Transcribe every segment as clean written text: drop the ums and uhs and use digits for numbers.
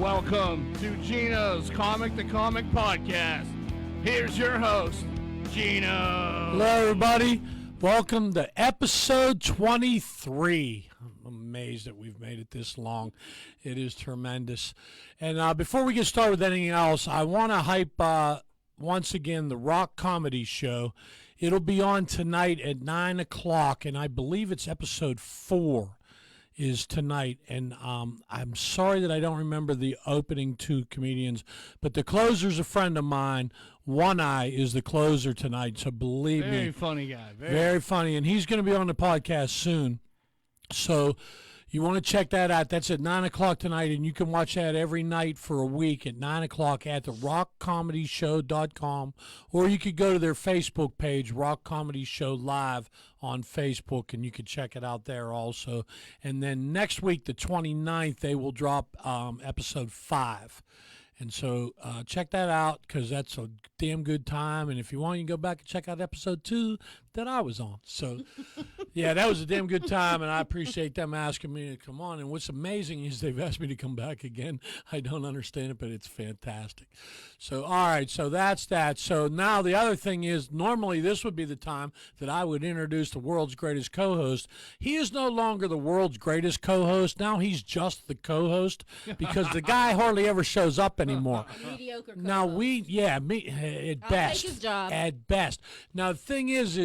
Welcome to Gino's Comic the Comic Podcast. Here's your host, Gino. Hello, everybody. Welcome to episode 23. I'm amazed that we've made it this long. It is tremendous. And before we get started with anything else, I want to hype once again the Rock Comedy Show. It'll be on tonight at 9 o'clock, and I believe it's episode 4 is tonight. And I'm sorry that I don't remember the opening two comedians, but the closer's a friend of mine. One Eye is the closer tonight, so believe me. Very funny guy. Very funny, and he's going to be on the podcast soon. So you want to check that out. That's at 9 o'clock tonight, and you can watch that every night for a week at 9 o'clock at the rockcomedyshow.com, or you could go to their Facebook page, Rock Comedy Show Live on Facebook, and you can check it out there also. And then next week, the 29th, they will drop episode 5. And so check that out because that's a damn good time. And if you want, you can go back and check out episode 2 that I was on. So, yeah, that was a damn good time, and I appreciate them asking me to come on. And what's amazing is they've asked me to come back again. I don't understand it, but it's fantastic. So, all right, so that's that. So now the other thing is normally this would be the time that I would introduce the world's greatest co-host. He is no longer the world's greatest co-host. Now he's just the co-host because the guy hardly ever shows up anymore. Mediocre co-host. Now at best. Take his job. At best. Now the thing is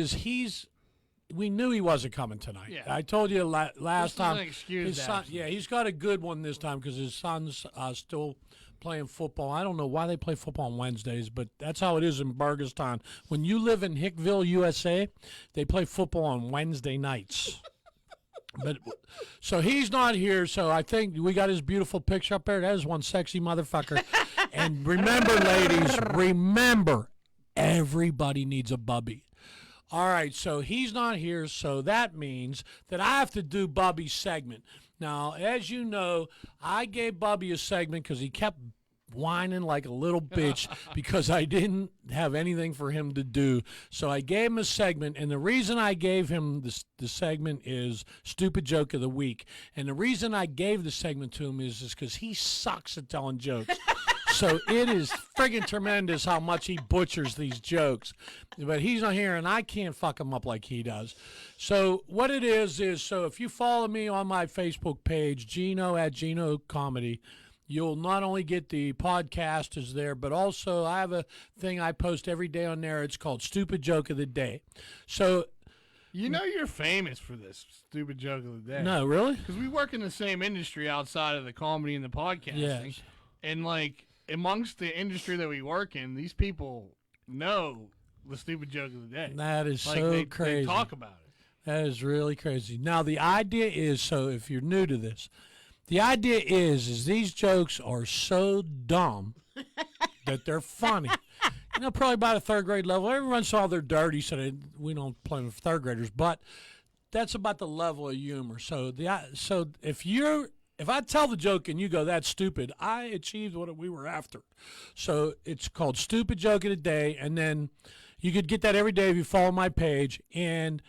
we knew he wasn't coming tonight. Yeah. I told you last time. An excuse His son, absence. yeah, he's got a good one this time because his son's still playing football. I don't know why they play football on Wednesdays, but that's how it is in Burgestown. When you live in Hickville, USA, they play football on Wednesday nights. But so he's not here, so I think we got his beautiful picture up there. That is one sexy motherfucker. And remember, ladies, everybody needs a bubby. All right, so he's not here, so that means that I have to do Bubby's segment. Now, as you know, I gave Bubby a segment because he kept whining like a little bitch because I didn't have anything for him to do. So I gave him a segment, and the reason I gave him the segment is Stupid Joke of the Week. And the reason I gave the segment to him is because he sucks at telling jokes. So it is friggin' tremendous how much he butchers these jokes. But he's not here, and I can't fuck him up like he does. So what it is so if you follow me on my Facebook page, Gino at Gino Comedy, you'll not only get the podcast is there, but also I have a thing I post every day on there. It's called Stupid Joke of the Day. So You know you're famous for this stupid joke of the day. no, really? Because we work in the same industry outside of the comedy and the podcasting. Yes. And, like, amongst the industry that we work in, these people know the stupid joke of the day. That is like, so they crazy. talk about it. That is really crazy. Now the idea is, so if you're new to this, the idea is these jokes are so dumb that they're funny. You know, probably about a third grade level. Every once in a while they're dirty, so we don't play with third graders. But that's about the level of humor. So if I tell the joke and you go, that's stupid, I achieved what we were after. So it's called Stupid Joke of the Day, and then you could get that every day if you follow my page. And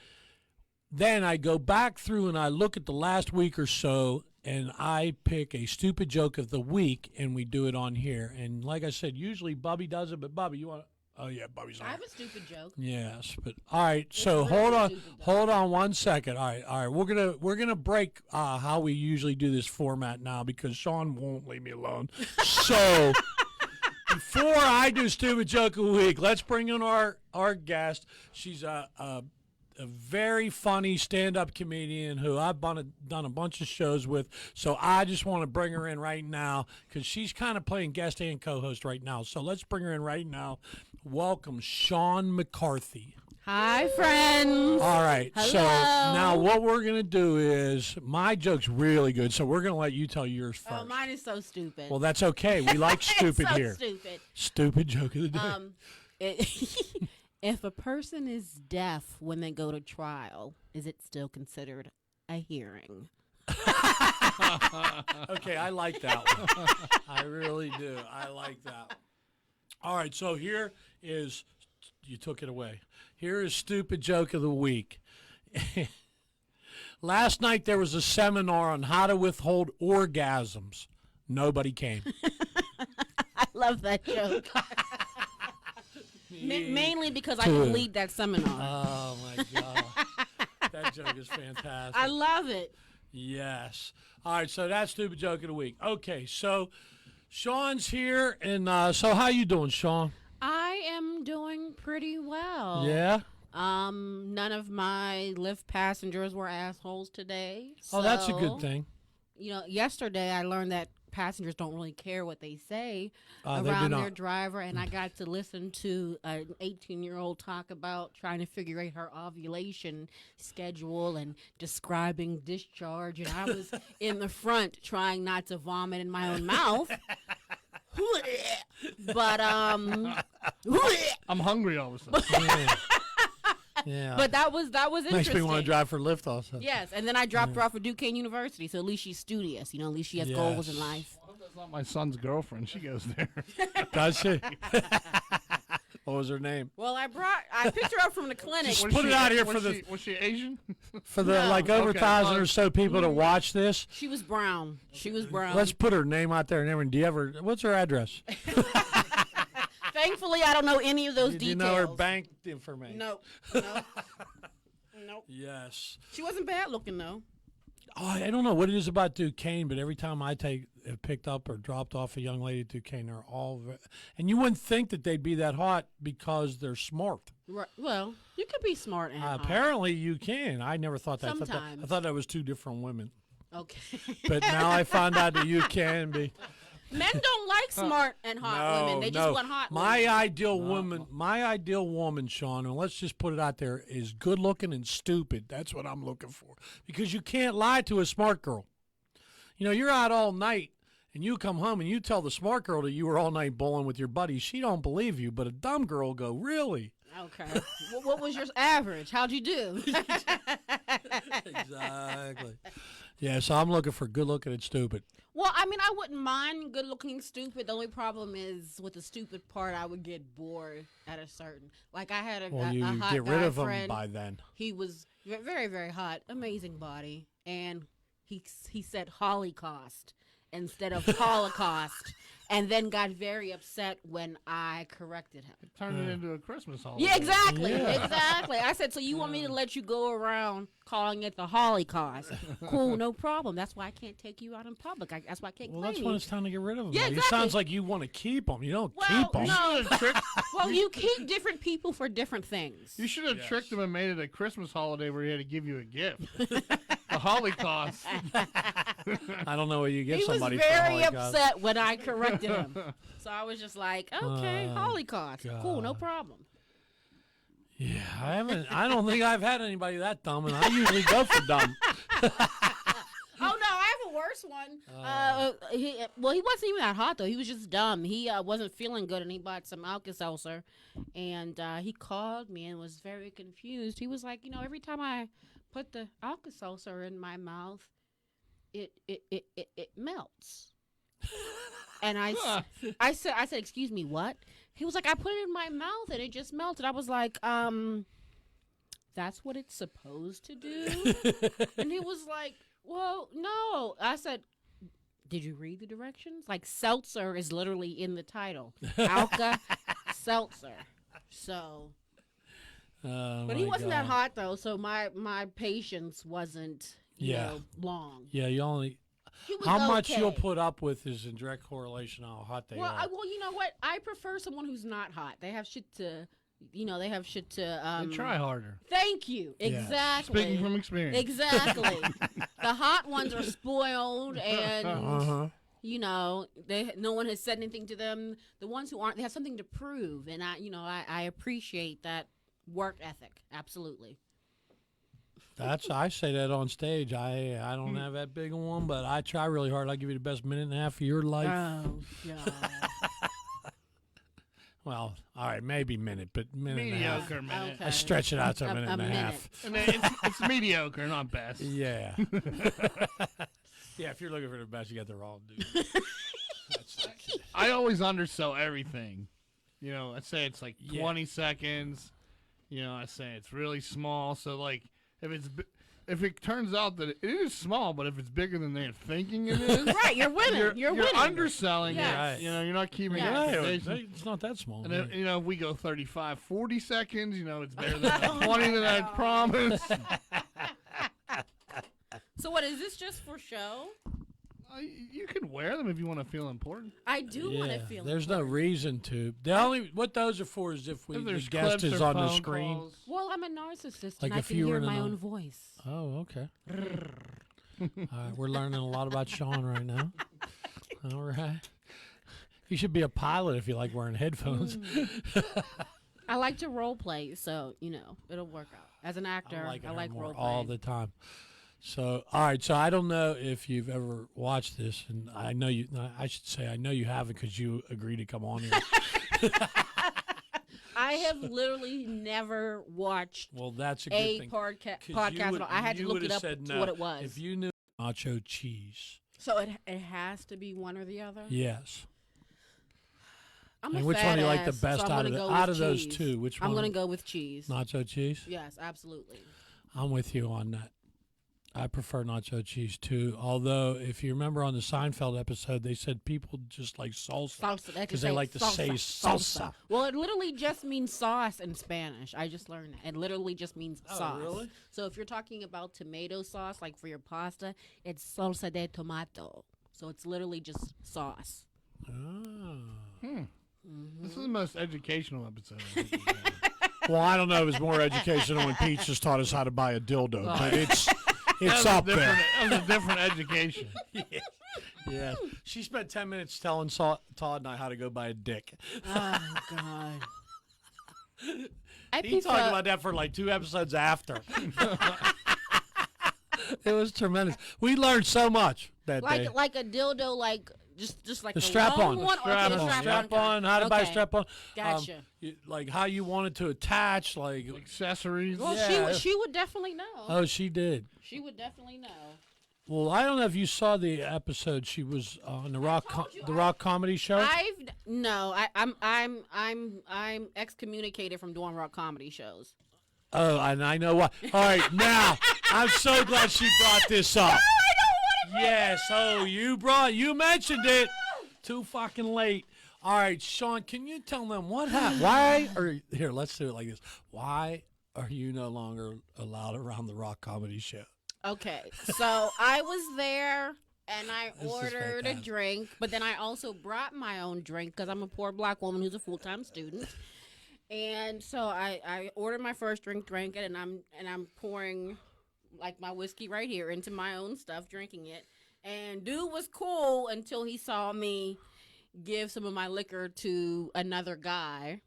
then I go back through and I look at the last week or so, and I pick a stupid joke of the week, and we do it on here. And like I said, usually Bubby does it, but Bubby, you want to? Oh, yeah, Bubby's on. I have a stupid joke. Yes, but all right. So really hold on 1 second. All right. We're gonna break how we usually do this format now because Sean won't leave me alone. So before I do stupid joke of the week, let's bring in our guest. She's a very funny stand-up comedian who I've done a bunch of shows with. So I just want to bring her in right now because she's kind of playing guest and co-host right now. So let's bring her in right now. Welcome, Sean McCarthy. Hi, friends. All right. Hello. So now what we're going to do is my joke's really good. So we're going to let you tell yours first. Oh, mine is so stupid. Well, that's okay. We like stupid so here. Stupid. Stupid joke of the day. If a person is deaf when they go to trial, is it still considered a hearing? Okay, I like that one. I really do. I like that one. All right, so here is, you took it away. Here is Stupid Joke of the Week. Last night there was a seminar on how to withhold orgasms. Nobody came. I love that joke. Mainly because I can lead that seminar. Oh, my God. That joke is fantastic. I love it. Yes. All right, so that's Stupid Joke of the Week. Okay, so Sean's here, and so how you doing, Sean? I am doing pretty well. Yeah? None of my Lyft passengers were assholes today. Oh, that's a so, good thing. You know, yesterday I learned that passengers don't really care what they say They do around not. their driver, and I got to listen to an 18-year-old talk about trying to figure out her ovulation schedule and describing discharge, and I was in the front trying not to vomit in my own mouth. But I'm hungry all of a sudden. Yeah. Yeah. but that was interesting. Makes me want to drive for Lyft also. Yes, and then I dropped her off at Duquesne University, so at least she's studious. You know, at least she has goals in Yes. life. I hope that's not my son's girlfriend. She goes there. Does she? What was her name? Well, I picked her up from the clinic. Just put it out here Was she Asian? for the No. like over Okay, 1,000 well, or so people to watch this. She was brown. Let's put her name out there and everything. Do you ever? What's her address? Thankfully, I don't know any of those Do you details. know her bank information? Nope. Nope. Yes. She wasn't bad looking though. Oh, I don't know what it is about Duquesne, but every time I picked up or dropped off a young lady at Duquesne, they're all, and you wouldn't think that they'd be that hot because they're smart. Right. Well, you could be smart and hot. Apparently, you can. I never thought that. Sometimes. I thought that was two different women. Okay. But now I found out that you can be. Men don't like smart and hot women. They just want hot My women. ideal woman, Sean, and let's just put it out there, is good looking and stupid. That's what I'm looking for. Because you can't lie to a smart girl. You know, you're out all night and you come home and you tell the smart girl that you were all night bowling with your buddies. She don't believe you, but a dumb girl will go, really? Okay. What was your average? How'd you do? Exactly. Yeah, so I'm looking for good looking and stupid. Well, I mean, I wouldn't mind good-looking stupid. The only problem is with the stupid part, I would get bored at a certain. Like I had a You hot get guy rid of them friend. by then. He was very, very hot, amazing body, and he said Holocaust instead of Holocaust, and then got very upset when I corrected him. Turned it into a Christmas holiday. Yeah, exactly, Yeah. exactly. I said, so you want me to let you go around calling it the Holocaust? Cool, no problem. That's why I can't take you out in public. That's why I can't Well, claim that's you. when it's time to get rid of them. Yeah, It exactly. sounds like you want to keep them. You don't Well, keep them. no. Trick- Well, you keep different people for different things. You should have tricked him and made it a Christmas holiday where he had to give you a gift. The Holocaust. I don't know where you get He was somebody for very Holocaust. upset when I corrected him. So I was just like, okay, Holocaust. Cool, no God. problem. Yeah, I don't think I've had anybody that dumb, and I usually go for dumb. Oh, no, I have a worse one. He wasn't even that hot, though. He was just dumb. He wasn't feeling good, and he bought some Alka-Seltzer. And he called me and was very confused. He was like, every time I put the Alka-Seltzer in my mouth, it melts. And I said, excuse me, what? He was like, I put it in my mouth and it just melted. I was like, that's what it's supposed to do? And he was like, well, no. I said, did you read the directions? Like, seltzer is literally in the title. Alka-Seltzer. So, but he wasn't that hot, though, so my patience wasn't, long. Yeah, you only. He was How much okay. you'll put up with is in direct correlation to how hot they Well, are. well, you know what? I prefer someone who's not hot. They have shit to, they have shit to. They try harder. Thank you. Yeah. Exactly. Speaking from experience. Exactly. The hot ones are spoiled, and Uh-huh. no one has said anything to them. The ones who aren't, they have something to prove, and I appreciate that work ethic. Absolutely. I say that on stage. I don't have that big a one, but I try really hard. I'll give you the best minute and a half of your life. Oh God. Well, all right, maybe minute, but minute and a half. Mediocre minute. Okay. I stretch it out to a A minute and a minute. half. And then it's mediocre, not best. Yeah. Yeah, if you're looking for the best, you got the wrong dude. That's like, I always undersell everything. I say it's like Yeah. 20 seconds. I say it's really small. So, like, if it's if it turns out that it is small, but if it's bigger than they're thinking it is, Right, you're winning. You're winning. underselling Yes. it. Right. You know, you're not keeping Yes. expectations. It's not that small. And if, if we go 35, 40 seconds, it's better than the 20 that I promised. So what is this just for show? You can wear them if you want to feel important. I do want to feel. There's no reason to. The only what those are for is if If there's the guest clips is or on the phone screen. calls. Well, I'm a narcissist, Like and I if can you were hear in my an- own voice. Oh, okay. All right, we're learning a lot about Sean right now. All right. You should be a pilot if you like wearing headphones. I like to role play, so it'll work out. As an actor, I like more role all play. the time. So, all right. So I don't know if you've ever watched this, and I know you. I should say I know you haven't because you agreed to come on here. I have literally never watched Well, that's a good a thing. podcast 'Cause you at would- all. I had to you look would've it up said to no. what it was. If you knew nacho cheese, So it has to be one or the other. yes. I'm And a which fat one do you like the ass, best so I'm out gonna of go out with of those cheese. two? Which I'm one? gonna go with cheese. Nacho cheese. Yes, absolutely. I'm with you on that. I prefer nacho cheese too. Although, if you remember on the Seinfeld episode, they said people just like salsa. Salsa. Because they like to say salsa. Well, it literally just means sauce in Spanish. I just learned that. It literally just means Oh, sauce. really? So if you're talking about tomato sauce, like for your pasta, it's salsa de tomato. So it's literally just sauce. Oh. This is the most educational episode. I think we've had. Well, I don't know. It was more educational when Pete just taught us how to buy a dildo, but it's That up was a there. different- That was a different education. Yeah. She spent 10 minutes telling Todd and I how to go buy a dick. Oh God. I He talked about that for like 2 episodes after. It was tremendous. We learned so much that day. like a dildo, like just like The a strap long on. one. Okay, the Strap on. How to buy a Okay. strap on. Gotcha. Like how you wanted to attach. Like, Accessories. Well, Yeah. she would definitely know. oh, she did. She would definitely know. Well, I don't know if you saw the episode. She was on the Rock Comedy Show. I'm excommunicated from doing rock comedy shows. Oh, and I know why. All right, now I'm so glad she brought this up. Yes. Oh, you mentioned it. Too fucking late. All right, Sean, can you tell them what happened? Why? Or here, let's do it like this. Why are you no longer allowed around the Rock Comedy Show? Okay, so I was there and I This is ordered a fantastic. drink, but then I also brought my own drink because I'm a poor black woman who's a full-time student. And so I ordered my first drink, drank it, and I'm pouring like my whiskey right here into my own stuff, drinking it. And dude was cool until he saw me give some of my liquor to another guy.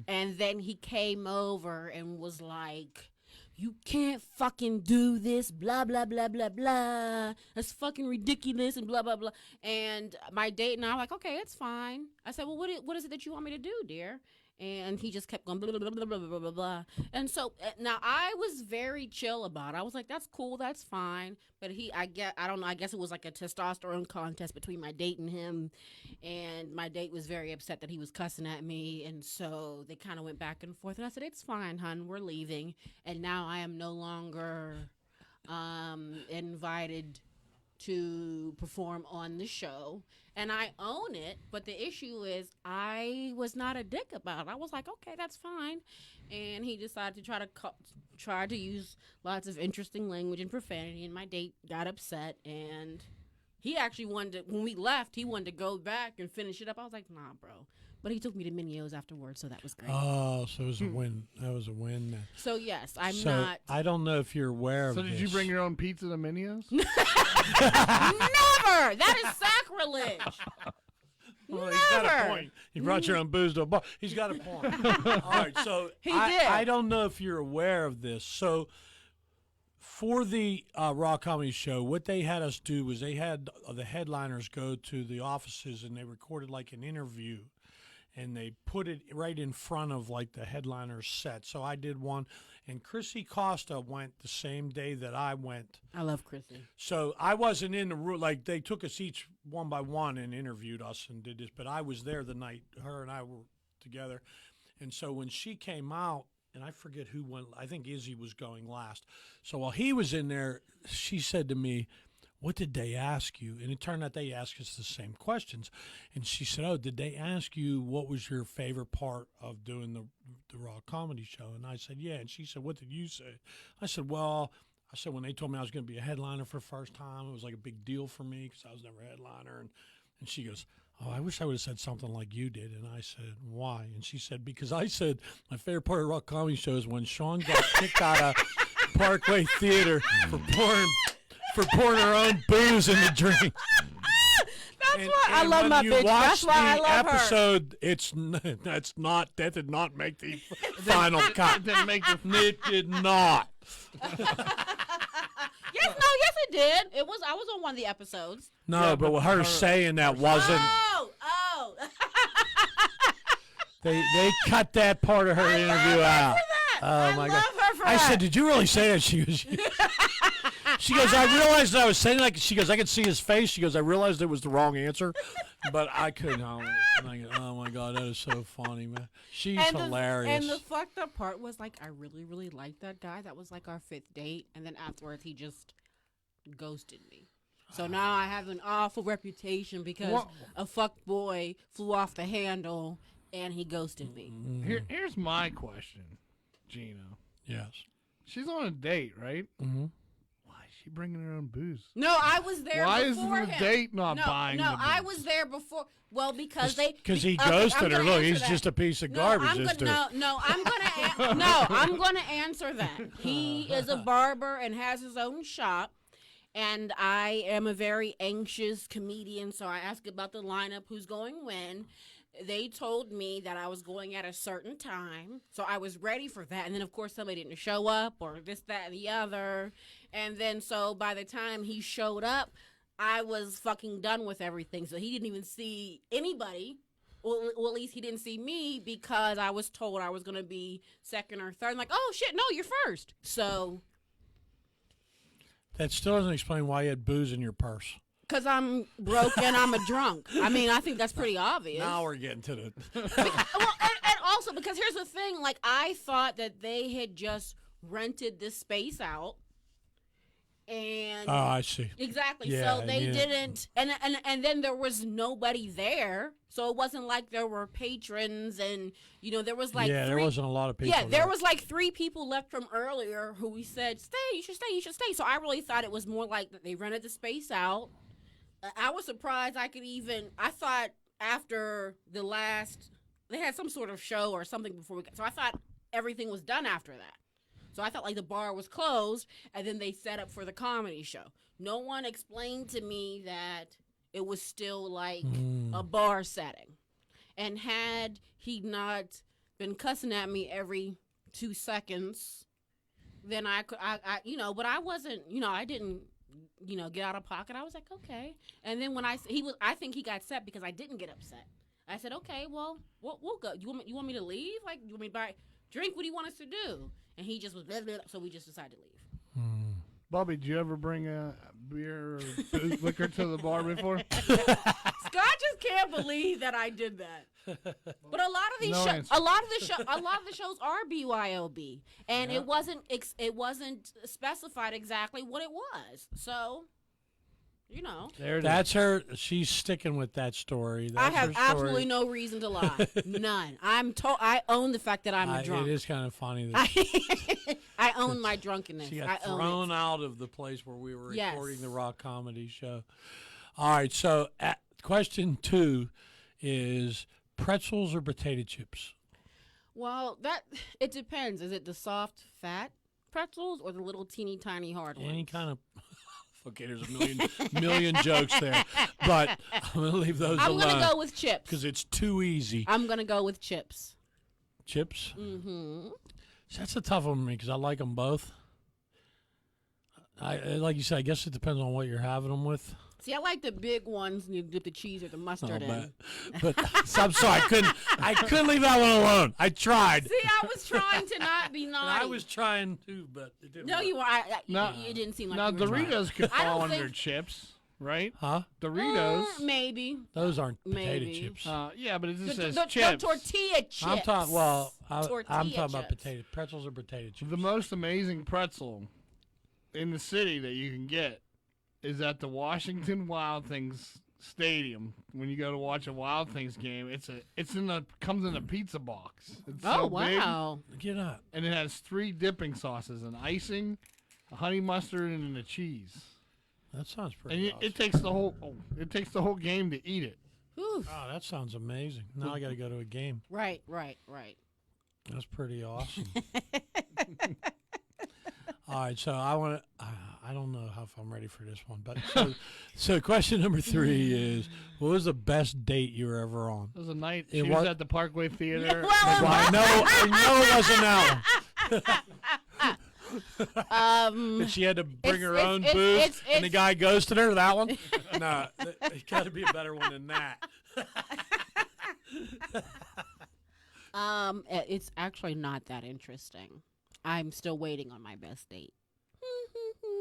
And then he came over and was like, "You can't fucking do this, blah, blah, blah, blah, blah. That's fucking ridiculous," and blah, blah, blah. And my date and I were like, "Okay, it's fine." I said, "Well, what is it that you want me to do, dear?" And he just kept going, blah, blah, blah, blah, blah, blah, blah, blah. And so now I was very chill about it. I was like, "That's cool, that's fine." But I don't know, I guess it was like a testosterone contest between my date and him. And my date was very upset that he was cussing at me. And so they kind of went back and forth. And I said, "It's fine, hon, we're leaving." And now I am no longer invited to perform on the show, and I own it. But the issue is I was not a dick about it. I was like, "Okay, that's fine," and he decided to try to use lots of interesting language and profanity, and my date got upset, and he actually wanted to, when we left, he wanted to go back and finish it up. I was like, "Nah, bro," but he took me to Minio's afterwards, so that was great. Oh, so it was a win. That was a win then. So yes, I'm so not. I don't know if you're aware of So this. did you bring your own pizza to Minio's? Never. That is sacrilege. Well, he's got a Never. point. You brought your own booze to a bar. He's got a point. All right, so He I, did. I don't know if you're aware of this. So for the Raw Comedy Show, what they had us do was they had the headliners go to the offices and they recorded like an interview. And they put it right in front of like the headliner's set. So I did one, and Chrissy Costa went the same day that I went. I love Chrissy. So I wasn't in the room. Like they took us each one by one and interviewed us and did this. But I was there the night her and I were together. And so when she came out, and I forget who went. I think Izzy was going last. So while he was in there, she said to me, "What did they ask you?" And it turned out they asked us the same questions. And she said, "Oh, did they ask you what was your favorite part of doing the Raw Comedy Show?" And I said, "Yeah." And she said, "What did you say?" I said, "Well," I said, "when they told me I was going to be a headliner for the first time, it was like a big deal for me because I was never a headliner." And she goes, "Oh, I wish I would have said something like you did." And I said, "Why?" And she said, "Because I said my favorite part of Raw Comedy Show is when Sean got kicked out of Parkway Theater for pouring her own booze in the drink." That's why I love my bitch. That's why I love her. Episode, that did not make the final cut. It didn't make the. It did not. Yes, it did. I was on one of the episodes. No, Yeah, but but her her- saying that wasn't. Oh. They cut that part of her interview out. Oh I my love God! her for I that. said, "Did you really say that?" She goes, "She goes, I realized that I was saying like." She goes, "I could see his face." She goes, "I realized it was the wrong answer, but I couldn't." And I go, "Oh my God, that is so funny, man. She's hilarious." And the fucked up part was like, I really, really liked that guy. That was like our 5th date, and then afterwards he just ghosted me. So now I have an awful reputation because What? a fuck boy flew off the handle and he ghosted me. Here's my question, Gino. Yes. She's on a date, right? Mm-hmm. Why is she bringing her own booze? No, I was there Why before isn't the him. date not no, buying No, the I booze? was there before. Well, because Because he okay, ghosted I'm her. gonna Look, answer he's that. just a piece of No, garbage. I'm this gonna, dude. no, I'm gonna I'm gonna answer that. He is a barber and has his own shop, and I am a very anxious comedian, so I ask about the lineup, who's going when. They told me that I was going at a certain time, so I was ready for that. And then, of course, somebody didn't show up, or this, that, and the other. And then, so by the time he showed up, I was fucking done with everything. So he didn't even see anybody. Well, at least he didn't see me because I was told I was going to be second or third. I'm like, oh, shit, no, you're first. So, That still doesn't explain why you had booze in your purse. because I'm broke and I'm a drunk. I mean, I think that's pretty obvious. Now we're getting to the. Well, and also because here's the thing, like I thought that they had just rented this space out, and Oh, I see. exactly. Yeah, So they yeah. didn't, and then there was nobody there, so it wasn't like there were patrons, and there was like Yeah, there three- wasn't a lot of people. Yeah, there was like 3 people left from earlier who we said, stay, you should stay, you should stay. So I really thought it was more like that they rented the space out. I was surprised I thought after they had some sort of show or something before we got, so I thought everything was done after that. So I thought like the bar was closed and then they set up for the comedy show. No one explained to me that it was still like a bar setting. And had he not been cussing at me every 2 seconds, then I could, but I wasn't, I didn't, get out of pocket. I was like, okay. And then when I think he got upset because I didn't get upset. I said, okay, well, we'll go. You want me to leave? Like, you want me to buy drink? What do you want us to do? And he just was, blah, blah, blah, so we just decided to leave. Bobby, did you ever bring a beer or booze, liquor to the bar before? Scott just can't believe that I did that. But a lot of these No shows, answer. a lot of the shows are BYOB, and Yeah. it wasn't specified exactly what it was. So, There it is. That's her. She's sticking with that story. I That's have her story. absolutely no reason to lie. None. I own the fact that I'm a drunk. It is kind of funny that I own my drunkenness. she I got own thrown it. out of the place where we were Yes. recording the Rock Comedy Show. All right, so question 2 is pretzels or potato chips? Well, it depends. Is it the soft, fat pretzels or the little teeny tiny hard ones? Any kind of. Okay, there's a million jokes there, but I'm gonna leave those I'm alone gonna go with chips. because it's too easy. I'm gonna go with chips. Chips. Mm-hmm. That's a tough one for me because I like them both. Like you said, I guess it depends on what you're having them with. See, I like the big ones and you dip the cheese or the mustard in. But so I'm sorry, I couldn't leave that one alone. I tried. See, I was trying to not be And naughty. I was trying to, but it didn't. No, work. you were. Now, It didn't seem like now you were trying. Doritos could I don't fall under think- chips, right? Huh? Doritos. Maybe. Those aren't potato Maybe. chips. Yeah, but it just says The chips. tortilla chips. I'm talking. Well, I'm Tortilla talking about chips. potato pretzels or potato chips. The most amazing pretzel in the city that you can get is at the Washington Wild Things Stadium. When you go to watch a Wild Things game, comes in a pizza box. It's Oh so big, wow. Get up. and it has 3 dipping sauces: an icing, a honey mustard, and a cheese. That sounds And pretty. it takes the whole game to eat it. Whew. Oh, that sounds amazing. Now I got to go to a game. Right. That's pretty awesome. All right, so I want to. I don't know if I'm ready for this one, but so question number 3 is: what was the best date you were ever on? It was a night. It She was was- at the Parkway Theater. Yeah, well, Well, I know it wasn't that one. And she had to bring her It's- own it's- booze, it's- and the it's- guy ghosted her. That one? No, it got to be a better one than that. It's actually not that interesting. I'm still waiting on my best date.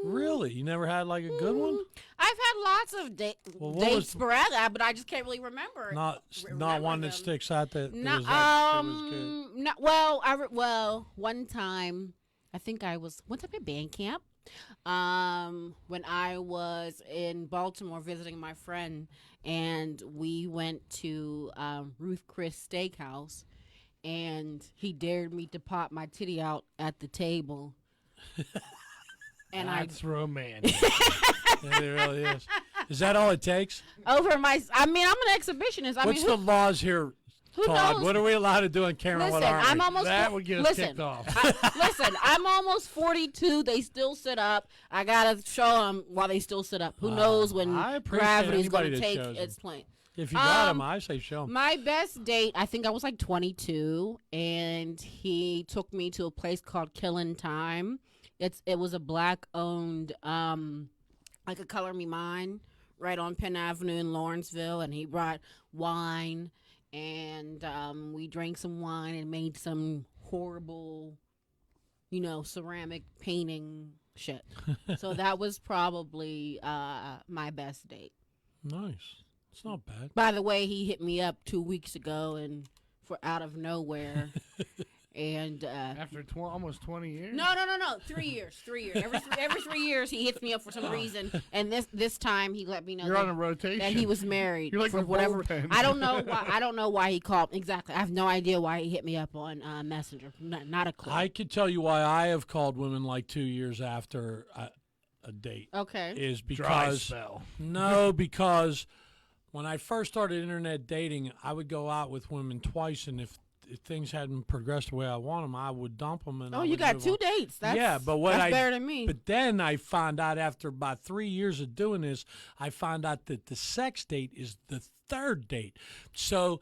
Really? You never had like a good one? I've had lots of Well, what was dates sporadic, but I just can't really remember. Not remember one that them. sticks out that No, was that was good. no, well, one time, I think I was at band camp. When I was in Baltimore visiting my friend, and we went to Ruth Chris Steakhouse, and he dared me to pop my titty out at the table. And That's romantic. Yeah, it really is. Is that all it takes? I'm an exhibitionist. What's the laws here, who Todd? knows? What are we allowed to do in Cameron? Listen, What aren't I'm we? almost That would get us listen, kicked off. Listen, I'm almost 42. They still sit up. I gotta show them while they still sit up. Who knows when I appreciate gravity's anybody gonna that take shows its place. If you got him, I say show him. My best date, I think I was like 22, and he took me to a place called Killin' Time. It was a black-owned, like a Color Me Mine, right on Penn Avenue in Lawrenceville, and he brought wine, and we drank some wine and made some horrible, ceramic painting shit. So that was probably my best date. Nice. It's not bad. By the way, he hit me up 2 weeks ago and for out of nowhere. And After almost 20 years. no, 3 years. Every 3 years he hits me up for some reason, and this time he let me know You're on a rotation. that he was married. You're like for a whatever. bullpen. I don't know why. I don't know why he called exactly. I have no idea why he hit me up on Messenger. Not a clue. I could tell you why I have called women like 2 years after a date. Okay. Is Dry because spell. no, because when I first started internet dating, I would go out with women twice, and if things hadn't progressed the way I want them, I would dump them. And Oh, I you would got move 2 on. dates. That's, Yeah, but what that's I better than me. But then I found out after about 3 years of doing this, I found out that the sex date is the 3rd date. So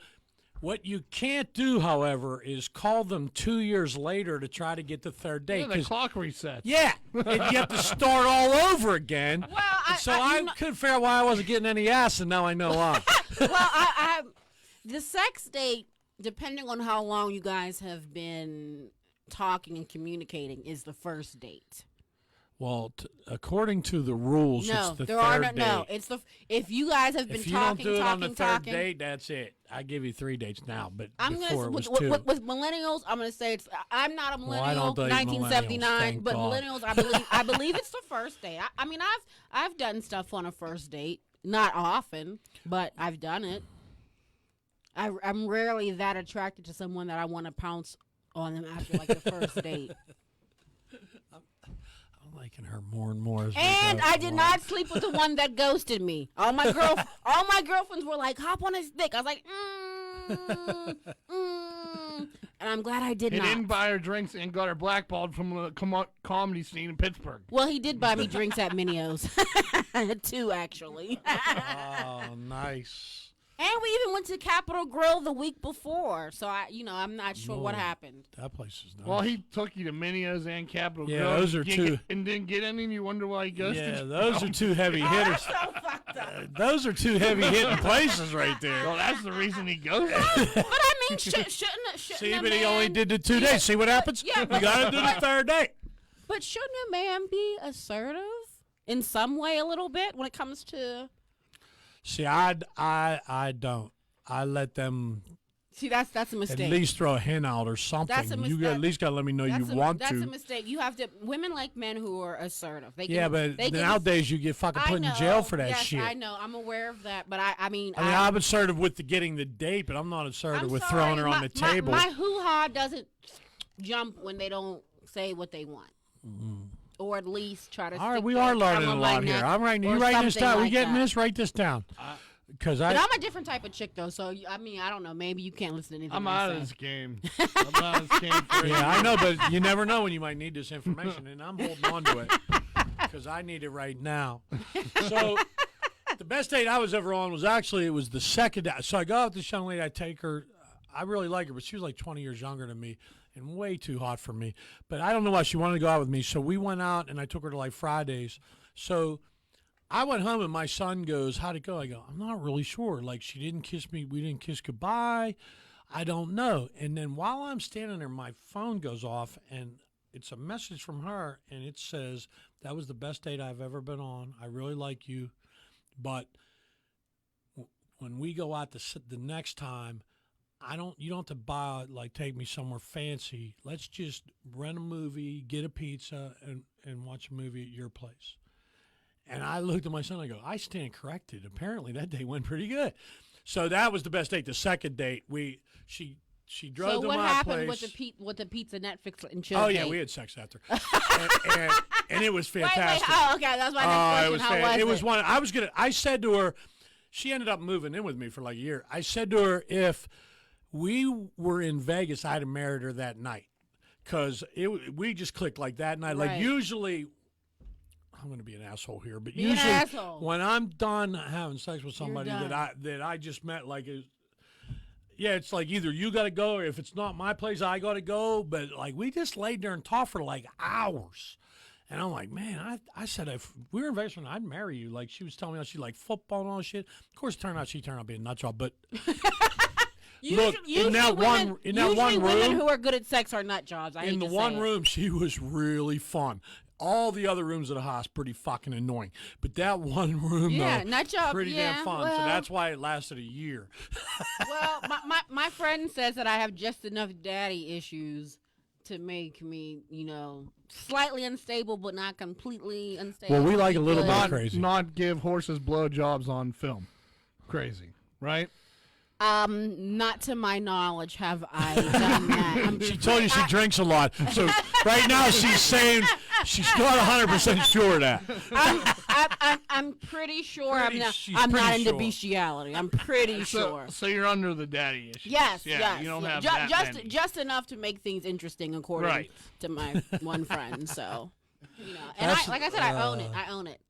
what you can't do, however, is call them 2 years later to try to get the 3rd date. Yeah, the 'cause- clock resets. yeah, and you have to start all over again. Well, I couldn't figure out why I wasn't getting any ass, and now I know why. The sex date, depending on how long you guys have been talking and communicating, is the first date. Well, according to the rules, No, it's the there 3rd are no. date. No, it's if you guys have been If you talking, don't do it on the talking, 3rd talking. date, that's it. I give you 3 dates now, but I'm before gonna it was 2. with millennials. I'm gonna say it's. I'm not a Well, I millennial. don't date 1979, millennials, thank but God. millennials. I believe it's the first date. I mean, I've done stuff on a first date. Not often, but I've done it. I'm rarely that attracted to someone that I want to pounce on them after like the first date. I'm liking her more and more. As we And go I did along. not sleep with the one that ghosted me. All my girlfriends were like, "Hop on his dick." I was like, and I'm glad I did He not. didn't buy her drinks and got her blackballed from the comedy scene in Pittsburgh. Well, he did buy me drinks at Minio's. 2, actually. Oh, nice. And we even went to Capitol Grill the week before. So, I'm not sure what Lord. happened. That place is nice. Well, he took you to Minio's and Capitol Yeah, Grill. those are You two- and didn't get any, and you wonder why he ghosted yeah, you? those are 2 heavy hitters. So fucked up. Those are 2 heavy hitting places right there. Well, that's the reason he ghosted. But I mean, shouldn't See, a but he man, only did the 2 days. See what happens? yeah, You got to do the 3rd date. But shouldn't a man be assertive in some way a little bit when it comes to. See, I don't. I let them See, that's a mistake. at least throw a hint out or something. That's a You at least got to let me know you want That's to. a mistake. You have to. Women like men who are assertive. They can, Yeah, but they can, nowadays you get fucking put in jail for that yes, shit. I know. I'm aware of that, but I mean, I'm assertive with the getting the date, but I'm not assertive I'm with sorry, throwing her on the table. My hoo-ha doesn't jump when they don't say what they want. Or at least try to. All right, stick we their are thumb learning a on my lot here. neck I'm writing. or You writing this something down? We like getting that. this? Write this down. Because But I'm a different type of chick, though. So I mean, I don't know. Maybe you can't listen to anything. I'm I out of say. this game. I'm out of this game for yeah, I know, but you never know when you might need this information, and I'm holding on to it because I need it right now. So the best date I was ever on was actually it was the second day. So I go out with this young lady. I take her. I really like her, but she was like 20 years younger than me and way too hot for me. But I don't know why she wanted to go out with me. So we went out, and I took her to like Fridays. So I went home, and my son goes, "How'd it go?" I go, "I'm not really sure. Like, she didn't kiss me. We didn't kiss goodbye. I don't know." And then while I'm standing there, my phone goes off, and it's a message from her, and it says, "That was the best date I've ever been on. I really like you, but when we go out the next time, you don't have to take me somewhere fancy. Let's just rent a movie, get a pizza, and watch a movie at your place." And I looked at my son. I go, "I stand corrected. Apparently that day went pretty good." So that was the best date. The second date, she drove So to what my happened place. with the pizza, Netflix, and chill? Oh yeah, date? we had sex after, and it was fantastic. Wait. Oh, okay. That's my next question. How was it was one. I said to her, she ended up moving in with me for like a year. I said to her, if we were in Vegas, I'd have married her that night, because we just clicked like that night. Like Right. usually. I'm going to be an asshole here, but Be an usually asshole. when I'm done having sex with somebody done. that I just met, like, it's like either you got to go, or if it's not my place, I got to go. But like we just laid there and talked for like hours, and I'm like, man, I said if we were in Vegas, I'd marry you. Like she was telling me how she liked football and all that shit. Of course, it turned out she turned out being a nut job, but. Look, in that one women room, who are good at sex are nut jobs. in the one room, she was really fun. All the other rooms of the house pretty fucking annoying, but that one room, Yeah, though, nut job, pretty yeah, damn fun. well. So that's why it lasted a year. Well, my friend says that I have just enough daddy issues to make me, slightly unstable, but not completely unstable. Well, we like a little Good. bit not, crazy. not give horses blowjobs on film. Crazy, right? Not to my knowledge have I done that. She told you she drinks a lot, so right now she's saying she's not 100% sure of that. I'm pretty sure She's I'm not pretty into sure. bestiality. I'm pretty sure. So you're under the daddy issue. Yes, yeah, yes. You don't have just, that many. just enough to make things interesting, according Right. to my one friend. So, and That's- like I said, I own it. I own it.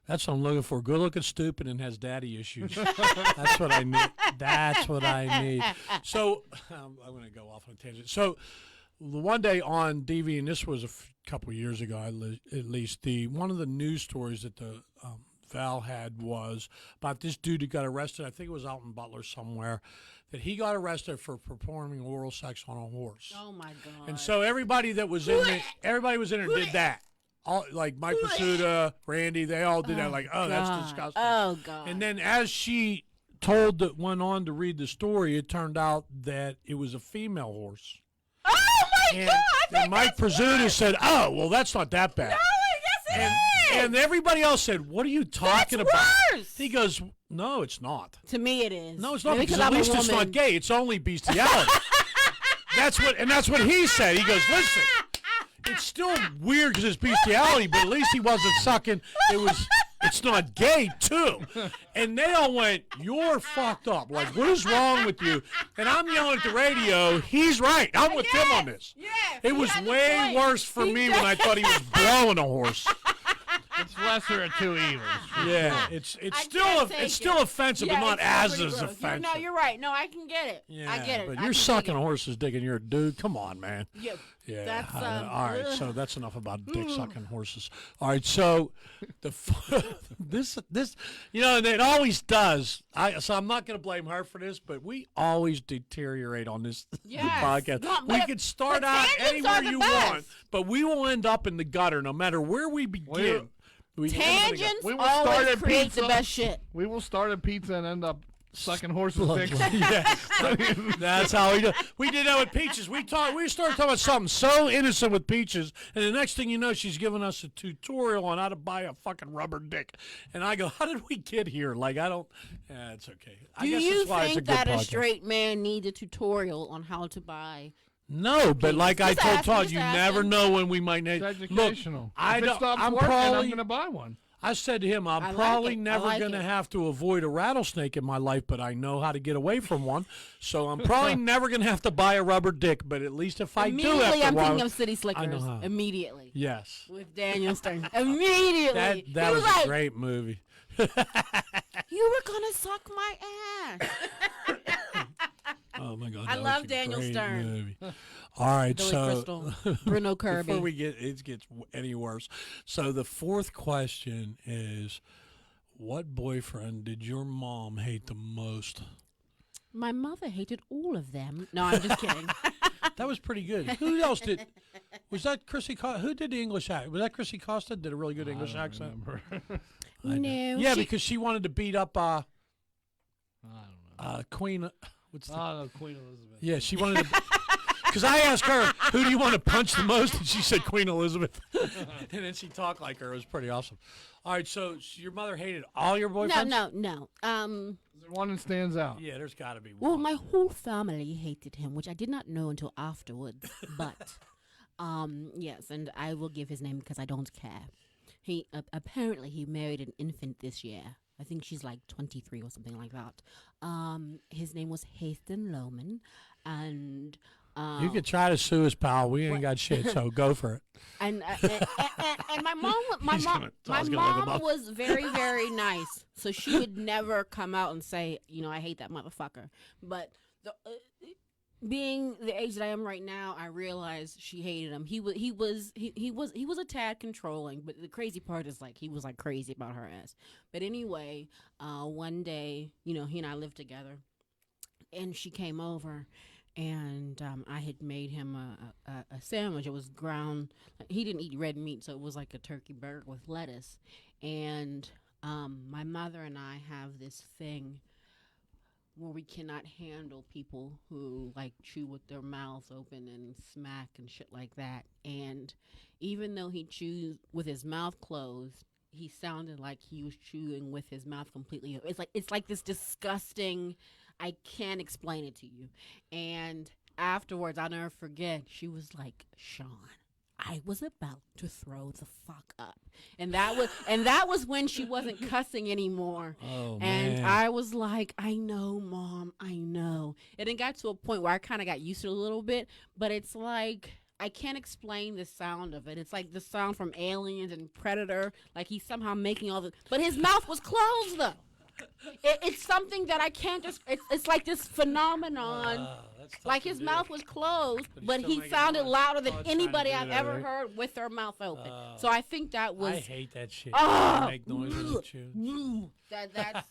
That's what I'm looking for. Good looking, stupid, and has daddy issues. That's what I need. That's what I need. So I'm going to go off on a tangent. So the one day on DV, and this was a couple of years ago at least, one of the news stories that the Val had was about this dude who got arrested. I think it was out in Butler somewhere. That he got arrested for performing oral sex on a horse. Oh my god! And so everybody that was in it, did that. All, like Mike Pasuta, Randy, they all did that. Like, oh, that's disgusting. Oh god! And then as she went on to read the story, it turned out that it was a female horse. oh my And, god! I think and Mike that's Pasuta worse. said, "Oh, well, that's not that bad." No, yes, it and, is. and everybody else said, "What are you talking That's about?" worse. He goes, "No, it's not. To me, it is. No, it's not Maybe because at I'm a least it's not woman. gay. It's only bestiality." That's what he said. He goes, "Listen, it's still weird because it's bestiality, but at least he wasn't sucking. It's not gay too." And they all went, "You're fucked up. Like, what is wrong with you?" And I'm yelling at the radio. He's right. I'm with him on this. Yes, It he was has a way point. worse for He me does. when I thought he was blowing a horse. It's lesser of two evils. Yeah, it's I still can't take still it. offensive, Yeah, but not it's as pretty gross. offensive. No, you're right. No, I can get it. Yeah, I get it. but I you're can sucking take a it. horse's dick and you're a dude. Come on, man. Yeah. Yeah. That's, all right. ugh. So that's enough about dick sucking horses. All right. So this and it always does. So I'm not going to blame her for this, but we always deteriorate on this Yes. podcast. No, we but- can start but out tangents anywhere are the you best. want, but we will end up in the gutter no matter where we begin. Tangents We will start always at create the pizza. best shit. We will start at pizza and end up sucking horses' dicks. Yeah. That's how we do. We did that with Peaches. We started talking about something so innocent with Peaches, and the next thing you know, she's giving us a tutorial on how to buy a fucking rubber dick. And I go, "How did we get here?" Like I don't. Yeah, it's okay. I Do guess you that's why it's a think good that a podcast. straight man needs a tutorial on how to buy? No, but like I Just told asking, Todd, just you asking. never know when we might need. It's Look, educational. I if it don't. stops I'm working, I'm probably. going to buy one. I said to him, I I'm like probably it. I never like going to it. have to avoid a rattlesnake in my life, but I know how to get away from one. So I'm probably never going to have to buy a rubber dick, but at least if I do have Immediately, to I'm one, thinking of City I Slickers. know how. Immediately. Yes. With Daniel Stern. Immediately. That He was like, a great movie. you were going to suck my ass. Oh, my God. I that love was a Daniel great Stern. Movie. All right, Billy so Crystal. Bruno Kirby. before it gets any worse. So the fourth question is, what boyfriend did your mom hate the most? My mother hated all of them. No, I'm just kidding. That was pretty good. Who else did? Was that Chrissy? Who did the English accent? Was that Chrissy Costa? Did a really good English accent. No. Yeah, she- because she wanted to beat up I don't know. Queen. What's the? Oh, no, Queen Elizabeth. Yeah, she wanted to. Because I asked her, who do you want to punch the most? And she said Queen Elizabeth. And then she talked like her. It was pretty awesome. All right, so your mother hated all your boyfriends? No. Is there one that stands out? Yeah, there's got to be one. Well, my whole family hated him, which I did not know until afterwards. But, yes, and I will give his name because I don't care. He apparently he married an infant this year. I think she's like 23 or something like that. His name was Hasten Lohman, and You could try to sue us, pal. We ain't got shit, so go for it. and my mom, He's gonna- my Todd's gonna look him mom up. was very, very nice. So she would never come out and say, I hate that motherfucker. But being the age that I am right now, I realize she hated him. He was a tad controlling, but the crazy part is like he was like crazy about her ass. But anyway, one day, he and I lived together, and she came over. And I had made him a sandwich. It was ground. He didn't eat red meat, so it was like a turkey burger with lettuce. And my mother and I have this thing where we cannot handle people who like chew with their mouths open and smack and shit like that. And even though he chews with his mouth closed, he sounded like he was chewing with his mouth completely. It's like this disgusting. I can't explain it to you. And afterwards, I'll never forget, she was like, Sean, I was about to throw the fuck up. And that was when she wasn't cussing anymore. Oh, And man. I was like, I know, Mom, I know. And it got to a point where I kind of got used to it a little bit, but it's like, I can't explain the sound of it. It's like the sound from Aliens and Predator. Like he's somehow making all the, but his mouth was closed though. It's something that I can't just. It's like this phenomenon. That's tough Like to his do. mouth was closed, But he's but still he making sounded noise. louder than Oh, it's trying to anybody do I've that, ever right? heard with their mouth open. So I think that was. I hate that shit. Ah! Make noise when you chew. That's.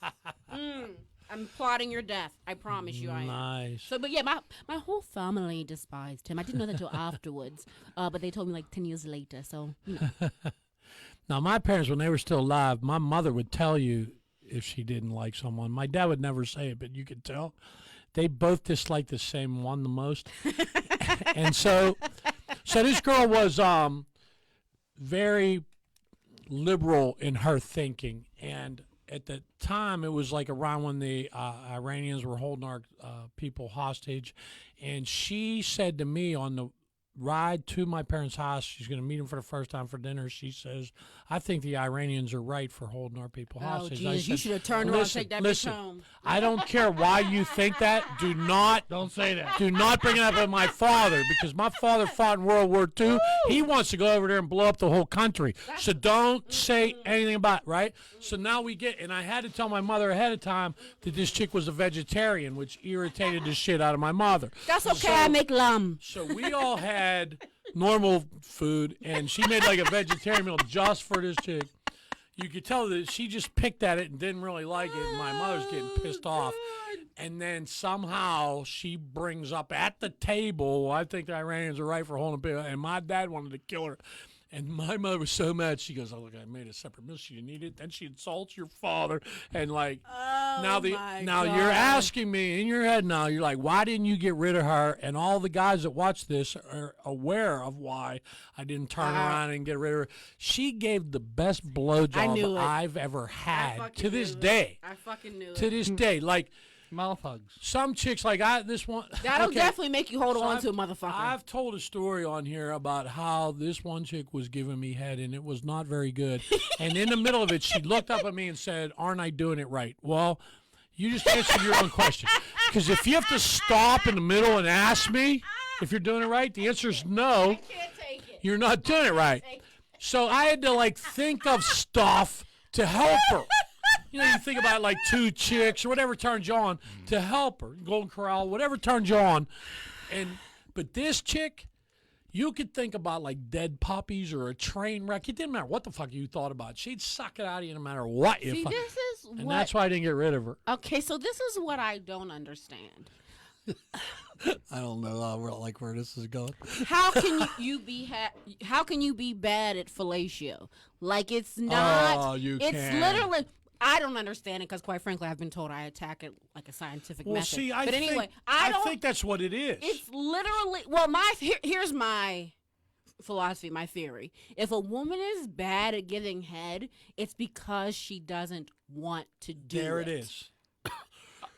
I'm plotting your death. I promise you, I am. Nice. So, but yeah, my whole family despised him. I didn't know that until afterwards, but they told me like 10 years later. So, Now, my parents, when they were still alive, my mother would tell you if she didn't like someone. My dad would never say it, but you could tell. They both disliked the same one the most. And so this girl was very liberal in her thinking. And at the time, it was like around when the Iranians were holding our people hostage. And she said to me on the ride to my parents' house, she's going to meet them for the first time for dinner. She says, I think the Iranians are right for holding our people oh hostage. I Jesus, you said, should have turned around and "Listen, take that listen, bitch home. I don't care why you think that. Do not Don't say that. do not bring it up with my father, because my father fought in World War II. He wants to go over there and blow up the whole country. So don't say anything about it, right? So now we get, and I had to tell my mother ahead of time that this chick was a vegetarian, which irritated the shit out of my mother. That's okay. I make lamb. So we all had normal food, and she made like a vegetarian meal just for this chick. You could tell that she just picked at it and didn't really like it, and my mother's getting pissed off. And then somehow she brings up at the table, I think the Iranians are right for holding people, and my dad wanted to kill her. And my mother was so mad. She goes, "Oh, look, I made a separate meal. She didn't eat it." Then she insults your father, and like now you're asking me in your head now. You're like, why didn't you get rid of her? And all the guys that watch this are aware of why I didn't turn around and get rid of her. She gave the best blowjob I've ever had to this day. I fucking knew it. To this day, like. Mouth hugs. Some chicks like this one. That'll definitely make you hold on to a motherfucker. I've told a story on here about how this one chick was giving me head and it was not very good. And in the middle of it, she looked up at me and said, "Aren't I doing it right?" Well, you just answered your own question. Because if you have to stop in the middle and ask me if you're doing it right, the answer is no. I can't take it. You're not doing it right. So I had to like think of stuff to help her. You know, you think about like two chicks or whatever turns you on to help her, Golden Corral, whatever turns you on. But this chick, you could think about like dead puppies or a train wreck. It didn't matter what the fuck you thought about. She'd suck it out of you no matter what you fuck. And that's why I didn't get rid of her. Okay, so this is what I don't understand. I don't know where this is going. How can you be how can you be bad at fellatio? Like it's not. Oh, you it's can. literally. I don't understand it because, quite frankly, I've been told I attack it like a scientific method. See, but anyway, I think that's what it is. It's literally here's my philosophy, my theory. If a woman is bad at giving head, it's because she doesn't want to do it. There it is.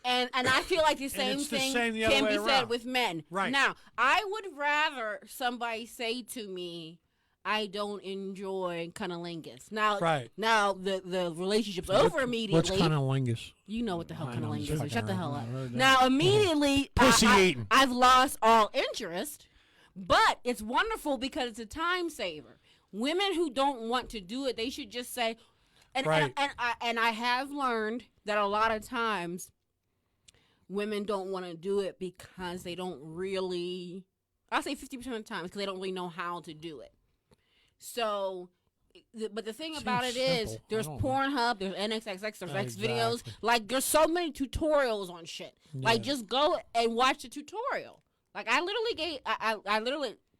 And I feel like the same thing can be said with men. Right. Now, I would rather somebody say to me, "I don't enjoy cunnilingus." Now, the relationship's over immediately. What's cunnilingus? You know what the hell cunnilingus is. Shut the hell up. Right Now, immediately, pussy eating. I've lost all interest, but it's wonderful because it's a time saver. Women who don't want to do it, they should just say, and I have learned that a lot of times women don't want to do it because they don't really, I'll say 50% of the time, because they don't really know how to do it. So, but the thing about it is, there's Pornhub, there's NXXX, there's X videos. Like, there's so many tutorials on shit. Yeah. Like, just go and watch the tutorial. Like, I literally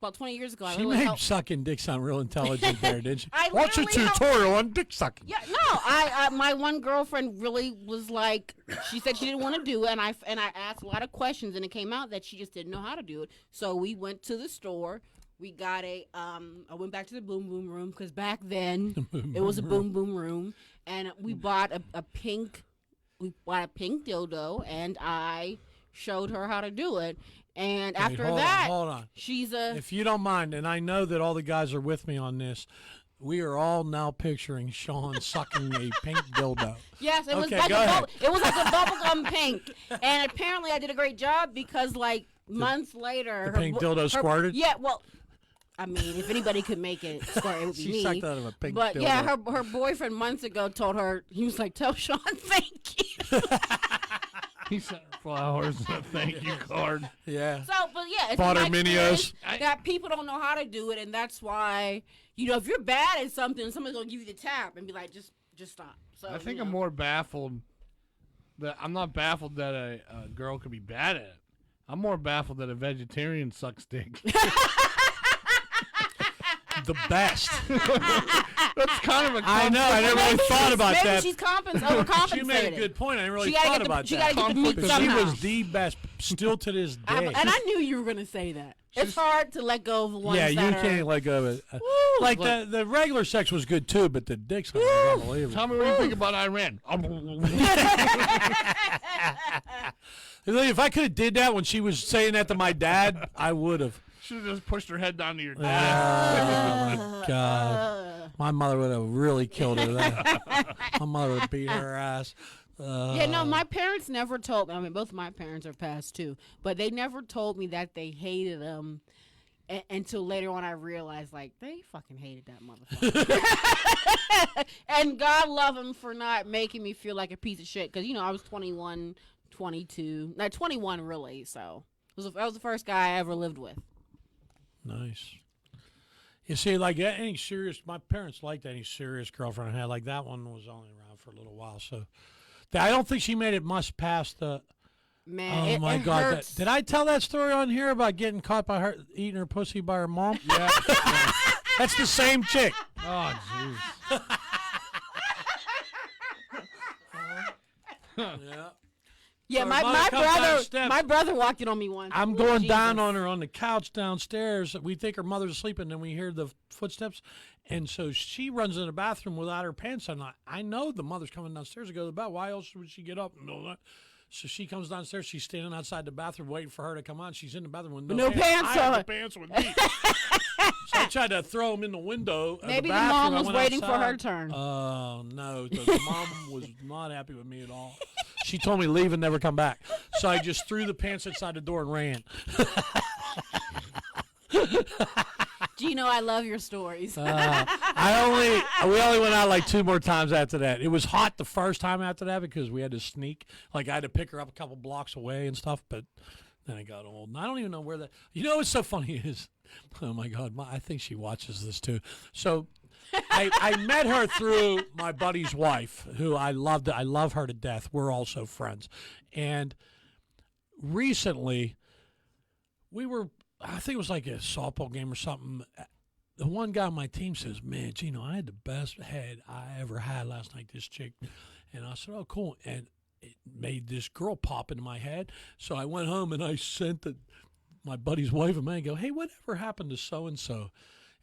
about 20 years ago, she made sucking dick sound real intelligent there, didn't she? Watch a tutorial on dick sucking. Yeah, no, my one girlfriend really was like, she said she didn't want to do it, and I asked a lot of questions, and it came out that she just didn't know how to do it. So we went to the store. We got I went back to the boom boom room because back then it was a boom boom room, and we bought a pink dildo, and I showed her how to do it. And after that, hold on. She's if you don't mind, and I know that all the guys are with me on this, we are all now picturing Sean sucking a pink dildo. Yes, it was like a bubblegum pink, and apparently I did a great job because months later, the pink dildo squirted. Yeah, well, I mean, if anybody could make it squirt, it would be me. She sucked out of a pink dildo. But yeah, her boyfriend months ago told her, he was like, "Tell Sean thank you." He sent her flowers and a thank you card. Yeah. So, but yeah, it's bought her Minios. That people don't know how to do it, and that's why, if you're bad at something, somebody's gonna give you the tap and be like, just stop. So I think I'm more baffled that I'm not baffled that a girl could be bad at it. I'm more baffled that a vegetarian sucks dick. The best. That's kind of a. I know. I never really thought about that. Maybe she's overcompensated. She made a good point. I didn't really thought about that. She got to get the meat But somehow. she was the best, still to this day. And I knew you were going to say that. It's hard to let go of the ones that that you can't let go of it. Like the regular sex was good too, but the dick's unbelievable. Tell me what you think about Iran. If I could have did that when she was saying that to my dad, I would have. Should have just pushed her head down to your dad. Oh my God! My mother would have really killed her. My mother would beat her ass. Yeah, no, my parents never told me. I mean, both of my parents are passed too, but they never told me that they hated them until later on. I realized, they fucking hated that motherfucker. And God love them for not making me feel like a piece of shit. Because, I was 21, 22, not 21 really. So that was the first guy I ever lived with. Nice. You see, any serious, my parents liked any serious girlfriend I had. That one was only around for a little while, so I don't think she made it much past the. Man, oh my God! hurts. Did I tell that story on here about getting caught by her eating her pussy by her mom? Yeah. That's the same chick. Oh, jeez. Yeah. Yeah, Her my mother comes down the steps. my brother walked in on me once. I'm Ooh, going Jesus. down on her on the couch downstairs. We think her mother's asleep, and then we hear the footsteps. And so she runs in the bathroom without her pants on. I know the mother's coming downstairs to go to the bath. Why else would she get up? So she comes downstairs. She's standing outside the bathroom waiting for her to come on. She's in the bathroom with No pants I have on. the pants with me. So I tried to throw them in the window. Maybe the the bathroom. mom I was went waiting for her outside. turn. Oh, no. The mom was not happy with me at all. She told me leave and never come back. So I just threw the pants inside the door and ran. Gino, I love your stories. We only went out like 2 more times after that. It was hot the first time after that because we had to sneak. Like I had to pick her up a couple blocks away and stuff, but then it got old. And I don't even know where that. You know what's so funny is, oh my God, I think she watches this too. So I met her through my buddy's wife, who I loved. I love her to death. We're also friends. And recently, I think it was like a softball game or something. The one guy on my team says, "Man, Gino, I had the best head I ever had last night, this chick." And I said, "Oh, cool." And it made this girl pop into my head. So I went home and I sent my buddy's wife a man, go, "Hey, whatever happened to so-and-so?"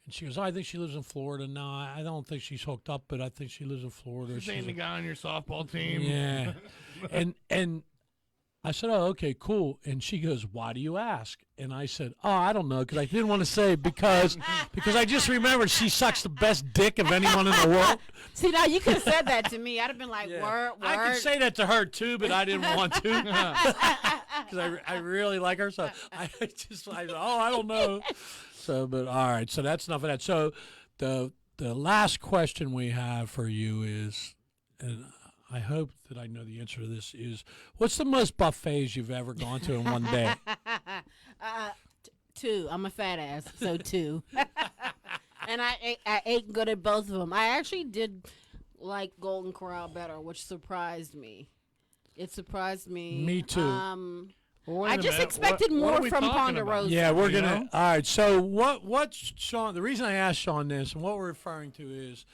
And she goes, "Oh, I think she lives in Florida." No, I don't think she's hooked up, but I think she lives in Florida. She's the guy on your softball team. Yeah. and I said, "Oh, okay, cool." And she goes, "Why do you ask?" And I said, "Oh, I don't know, because I didn't want to say because I just remembered she sucks the best dick of anyone in the world." See, now you could have said that to me. I'd have been like, Yeah. word. I could say that to her too, but I didn't want to because I really like her. So I said, "Oh, I don't know." So, but all right. So that's enough of that. So the last question we have for you is, and I hope that I know the answer to this, is what's the most buffets you've ever gone to in one day? 2. I'm a fat ass, so 2. And I ate good at both of them. I actually did like Golden Corral better, which surprised me. It surprised me. Me too. Well, wait I a just minute. expected What more are we from talking about? Ponderosa. Yeah, we're You gonna. know? All right. So what Sean? The reason I asked Sean this and what we're referring to is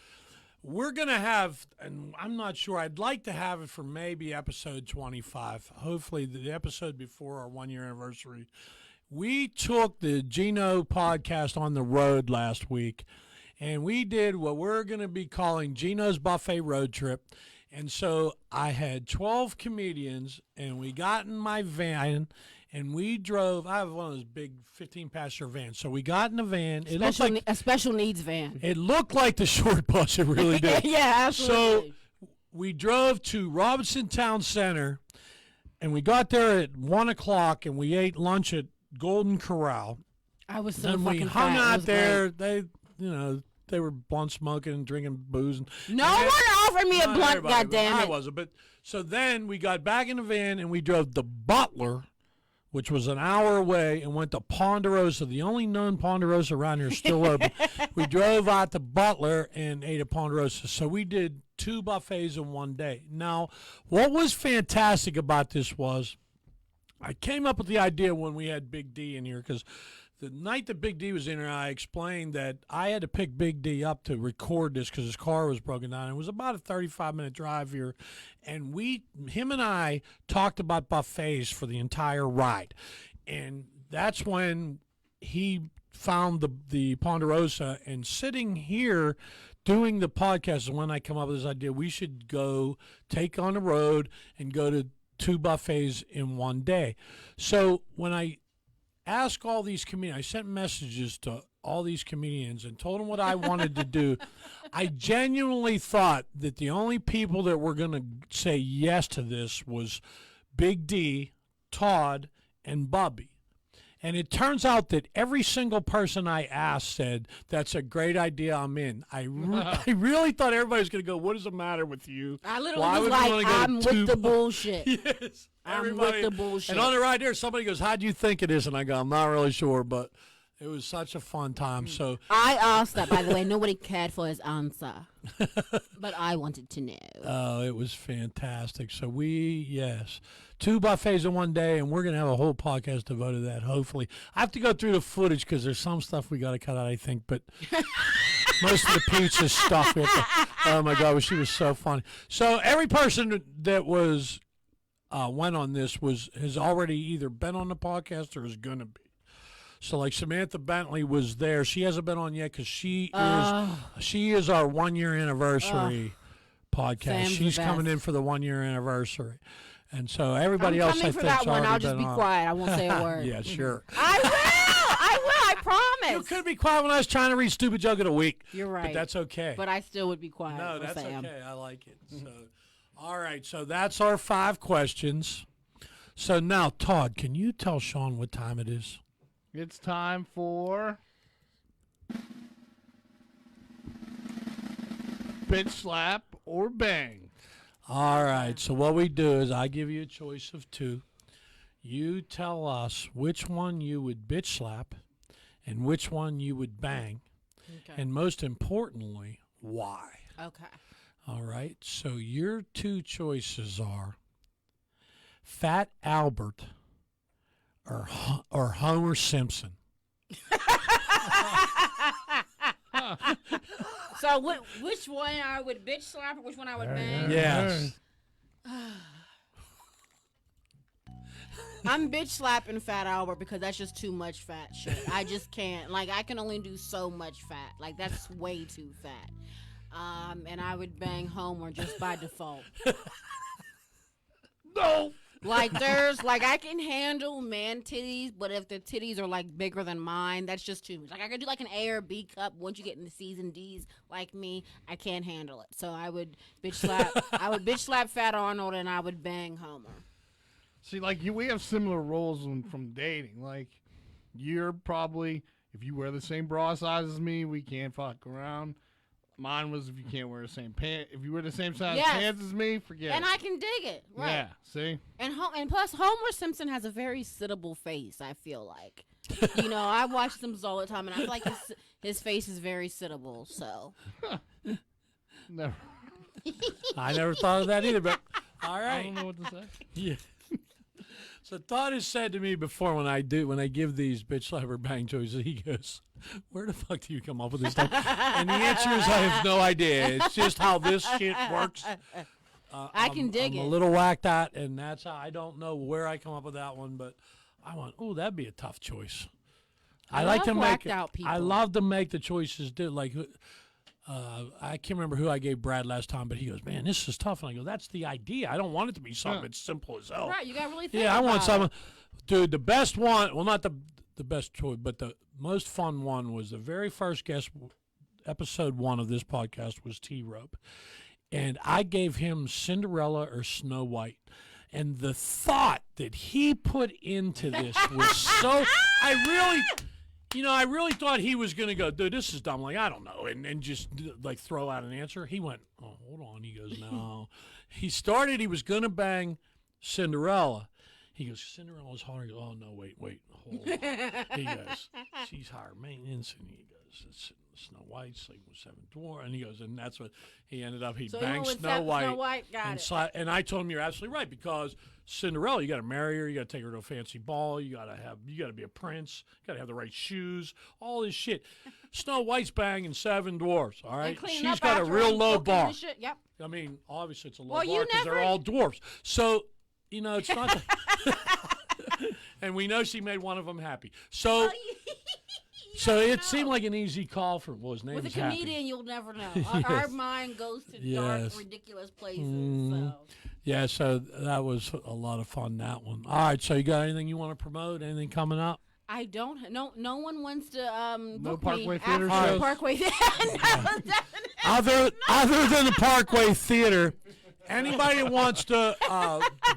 we're gonna have, and I'm not sure. I'd like to have it for maybe episode 25. Hopefully, the episode before our 1-year anniversary. We took the Gino podcast on the road last week, and we did what we're gonna be calling Gino's Buffet Road Trip. And so I had 12 comedians, and we got in my van, and we drove. I have one of those big 15-passenger vans. So we got in the van. It looked like A special needs van. it looked like the short bus. It really did. Yeah, absolutely. So we drove to Robinson Town Center, and we got there at 1 o'clock, and we ate lunch at Golden Corral. I was so Then fucking we hung fat. It out was there. They, they were blunt smoking and drinking booze. And No one offered me a Not blunt, everybody, but goddammit. I wasn't. But so then we got back in the van and we drove to Butler, which was an hour away, and went to Ponderosa. The only known Ponderosa around here is still open. We drove out to Butler and ate at Ponderosa. So we did 2 buffets in one day. Now, what was fantastic about this was I came up with the idea when we had Big D in here, because the night that Big D was in here, I explained that I had to pick Big D up to record this because his car was broken down. It was about a 35-minute drive here, and him and I talked about buffets for the entire ride, and that's when he found the Ponderosa. And sitting here doing the podcast is when I come up with this idea. We should go take on the road and go to 2 buffets in one day. So when I ask all these comedians, I sent messages to all these comedians and told them what I wanted to do. I genuinely thought that the only people that were going to say yes to this was Big D, Todd, and Bubby. And it turns out that every single person I asked said, "That's a great idea, I'm in." I really thought everybody was going to go, "What does the matter with you?" I literally Why was would you wanna like, go to I'm 2 with the bullshit. Yes. I'm with Everybody. the bullshit. And on the ride there, somebody goes, "How do you think it is?" And I go, "I'm not really sure, but It was such a fun time. So I asked that, by the way. Nobody cared for his answer, but I wanted to know. it was fantastic. So yes, 2 buffets in one day, and we're gonna have a whole podcast devoted to that. Hopefully, I have to go through the footage because there's some stuff we got to cut out, I think. But most of the pizza stuff, we have to, oh my God, she was so funny. So every person that was went on this has already either been on the podcast or is gonna be. So like Samantha Bentley was there. She hasn't been on yet because she is our 1 year anniversary podcast. Sam's She's the coming best. in for the 1 year anniversary, and so everybody I'm else coming I for think's that one. already I'll just been be on. quiet. I won't say a word. Yeah, sure. I will. I promise. You could be quiet when I was trying to read Stupid Joke of the Week. You're right. But that's okay. But I still would be quiet. No, for that's Sam. okay. I like it. So, all right. So that's our 5 questions. So now, Todd, can you tell Sean what time it is? It's time for bitch slap or bang. All right. So what we do is I give you a choice of 2. You tell us which one you would bitch slap and which one you would bang. Okay. And most importantly, why. Okay. All right. So your 2 choices are Fat Albert or Homer Simpson. So which one I would bitch slap or which one I would bang? Yes. I'm bitch slapping Fat Albert because that's just too much fat shit. I just can't. Like, I can only do so much fat. Like, that's way too fat. And I would bang Homer just by default. No. Like, I can handle man titties, but if the titties are, like, bigger than mine, that's just too much. Like, I could do, like, an A or B cup. Once you get into C's and D's, like me, I can't handle it. So I would bitch slap Fat Arnold, and I would bang Homer. See, like we have similar roles from dating. Like, you're probably, if you wear the same bra size as me, we can't fuck around. Mine was if you can't wear the same pants. If you wear the same size Yes. pants as me, forget And it. I can dig it. Right. Yeah, see? And plus, Homer Simpson has a very sittable face, I feel like. You know, I watch them all the time, and I feel like his face is very sittable, so. Never. I never thought of that either, but all I right. don't know what to say. Yeah. So Todd has said to me before when I give these bitch slap or bang choices, he goes, "Where the fuck do you come up with this stuff?" And the answer is, I have no idea. It's just how this shit works. I can dig I'm it. a little whacked out, and that's how I don't know where I come up with that one, but I went, "Oh, that'd be a tough choice." I like to love make whacked out people. I love to make the choices. Like, I can't remember who I gave Brad last time, but he goes, "Man, this is tough." And I go, "That's the idea. I don't want it to be something that's simple as hell." Right, you got to really think Yeah, I want about something. it. Dude, the best one. Well, not the best choice, but the most fun one was the very first guest. Episode 1 of this podcast was T-Rope, and I gave him Cinderella or Snow White. And the thought that he put into this was so. I really thought he was going to go, "Dude, this is dumb." Like, I don't know. And just like throw out an answer. He went, "Oh, hold on." He goes, "No." He was going to bang Cinderella. He goes, "Cinderella's hard." He goes, "Oh, no, wait, hold on." He goes, "She's higher maintenance." And he goes, "It's Snow White, sleeping with 7 dwarfs." And he goes, and that's what he ended up. He So you banged went with Snow White. Snow White, got it. And I told him, "You're absolutely right, because Cinderella, you got to marry her, you got to take her to a fancy ball, you got to be a prince, you got to have the right shoes, all this shit." Snow White's banging 7 dwarfs, all right? And cleaning She's up got a after real them, low cooking and bar. shit. Yep. I mean, obviously it's a low Well, you bar because they're never- all dwarfs. So, it's not. And we know she made one of them happy. So, it seemed like an easy call for. Well, his name With a is Happy. comedian, you'll never know. Our mind goes to dark, Yes. ridiculous places. Mhm. So. Yeah, so that was a lot of fun, that one. All right, so you got anything you want to promote? Anything coming up? I don't. No one wants to No book Parkway me Theater after shows? Parkway Theater. No, definitely. Other than the Parkway Theater, anybody that wants to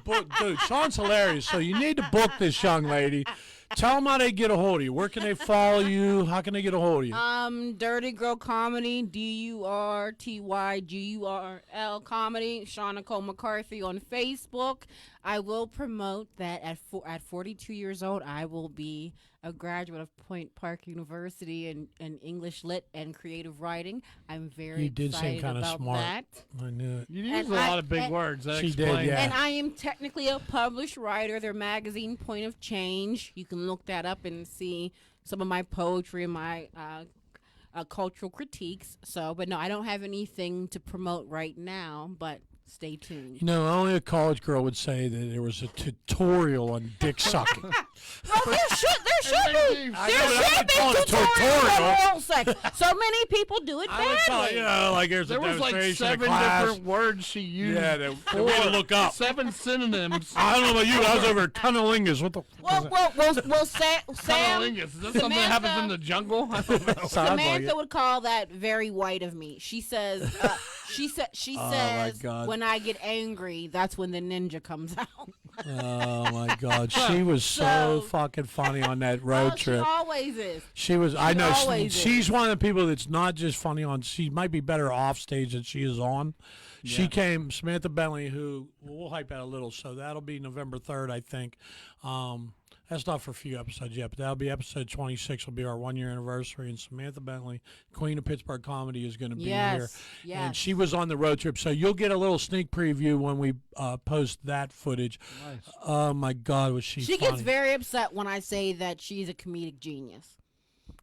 book, dude, Sean's hilarious, so you need to book this young lady. Tell them how they get a hold of you. Where can they follow you? How can they get a hold of you? Dirty Girl Comedy, DurtyGurl Comedy, Shauna Cole McCarthy on Facebook. I will promote that at 42 years old, I will be a graduate of Point Park University in English Lit and creative writing. I'm very You did seem excited kinda about smart. that. I knew it. You use And a lot of big words. That She did, explains yeah. And I am technically a published writer. Their magazine, Point of Change. You can look that up and see some of my poetry and my cultural critiques. So, but no, I don't have anything to promote right now. But stay tuned. You know, only a college girl would say that there was a tutorial on dick sucking. Well, there should be. I There know, but should I'm be calling it tutorials tutorial. on oral sex. So many people do it I would call it, badly. you know, like there's There a was like demonstration in 7 class. different words she used. Yeah, that we had to look up. 7 synonyms. I don't know about you. I was over at Cunnilingus. What the fuck Well, Sam, Cunnilingus. Is that something that happens in the jungle? I don't know. Sounds like Samantha it. would call that very white of me. She says, she my says, God. when I get angry, that's when the ninja comes out. Oh my God, she was so So- fucking funny on that road Oh, she trip. always is. She was. I know. always She's one of the people that's not just funny on. She might be better off stage than she is on. She Yeah. came, Samantha Bentley, who we'll hype out a little. So that'll be November 3rd, I think. That's not for a few episodes yet, but that'll be episode 26. Will be our 1 year anniversary, and Samantha Bentley, Queen of Pittsburgh Comedy, is going to be here. Yes. And she was on the road trip, so you'll get a little sneak preview when we post that footage. Nice. Oh my God, was she? She funny. gets very upset when I say that she's a comedic genius.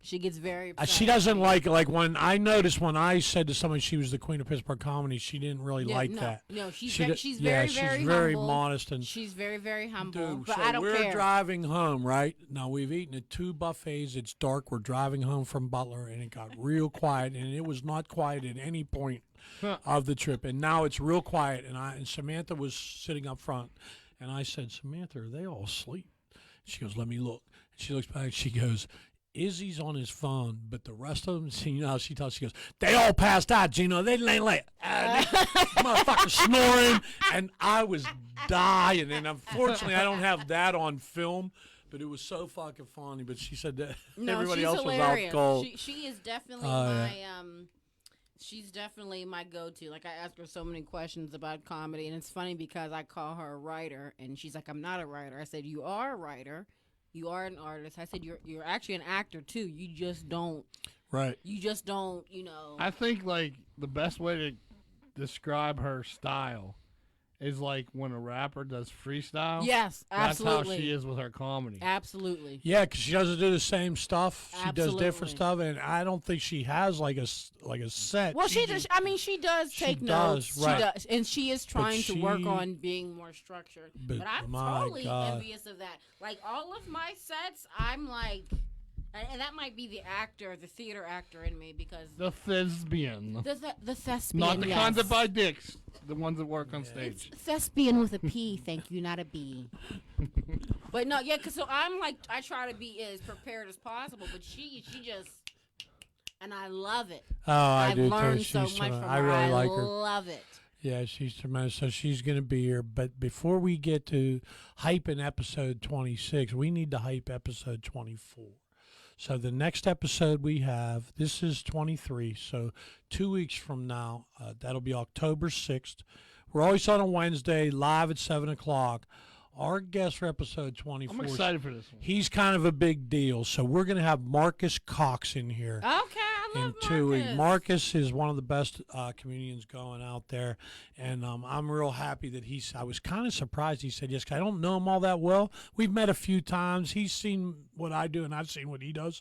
She gets very upset. She doesn't like when I noticed when I said to somebody she was the Queen of Pittsburgh Comedy, she didn't really Yeah, like no, that. No, she's She very, d- she's yeah, very, she's very, very humble. modest and. She's very, very humble. Dude, but so I don't we're care. driving home, right? Now we've eaten at 2 buffets. It's dark. We're driving home from Butler, and it got real quiet, and it was not quiet at any point of the trip. And now it's real quiet, and Samantha was sitting up front, and I said, Samantha, are they all asleep? She goes, let me look. She looks back. She goes, Izzy's on his phone, but the rest of them, you know how she tells, she goes, they all passed out, Gino. They like, motherfucker snoring, and I was dying. And unfortunately, I don't have that on film, but it was so fucking funny. But she said that No, everybody she's else hilarious. was out cold. She is definitely Oh, my she's definitely my go-to. Like, I ask her so many questions about comedy, and it's funny because I call her a writer, and she's like, I'm not a writer. I said, you are a writer. You are an artist. I said, you're actually an actor too. You just don't. Right. You just don't. You know. I think like the best way to describe her style is like when a rapper does freestyle. Yes, absolutely. That's how she is with her comedy. Absolutely. Yeah, because she doesn't do the same stuff. She does different Absolutely. stuff, and I don't think she has like a set. Well, she does. I mean, she does She take does, notes. right. She does, and she is trying to work she- on being more structured. But But I'm my totally God. envious of that. Like all of my sets, I'm like, and that might be the actor, the theater actor in me, because The thespian. the thespian. Not the yes. kinds that buy dicks. The ones that work on stage. Thespian with a P, thank you, not a B. But no, yeah, cause so I'm like, I try to be as prepared as possible, but she just, and I love it. Oh, I I've do learned too. so She's much tremendous. from I her. really like I her. love it. Yeah, she's tremendous. So she's going to be here. But before we get to hyping episode 26, we need to hype episode 24. So the next episode we have, this is 23. So 2 weeks from now, that'll be October 6th. We're always on a Wednesday, live at 7 o'clock. Our guest for episode 24, I'm excited for this one. he's kind of a big deal. So we're going to have Marcus Cox in here. Okay, I In love 2 weeks. Marcus. Marcus is one of the best comedians going out there, and I'm real happy that I was kind of surprised he said yes. 'Cause I don't know him all that well. We've met a few times. He's seen what I do, and I've seen what he does,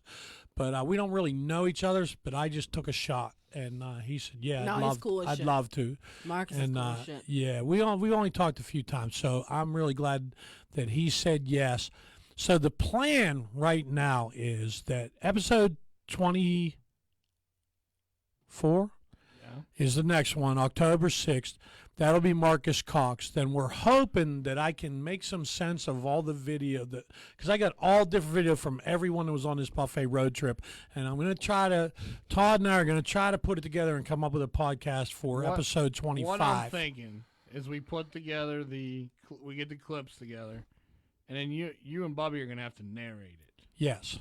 but we don't really know each other. But I just took a shot, and he said, "Yeah, No, he's cool as I'd shit. love to." Marcus And is cool as shit. yeah, we only talked a few times, so I'm really glad that he said yes. So the plan right now is that episode 24 Yeah. is the next one, October 6th. That'll be Marcus Cox. Then we're hoping that I can make some sense of all the video because I got all different video from everyone who was on this buffet road trip, and I'm going to Todd and I are going to try to put it together and come up with a podcast for What- episode 25. What I'm thinking is we put together we get the clips together, and then you and Bobby are gonna have to narrate it. Yes.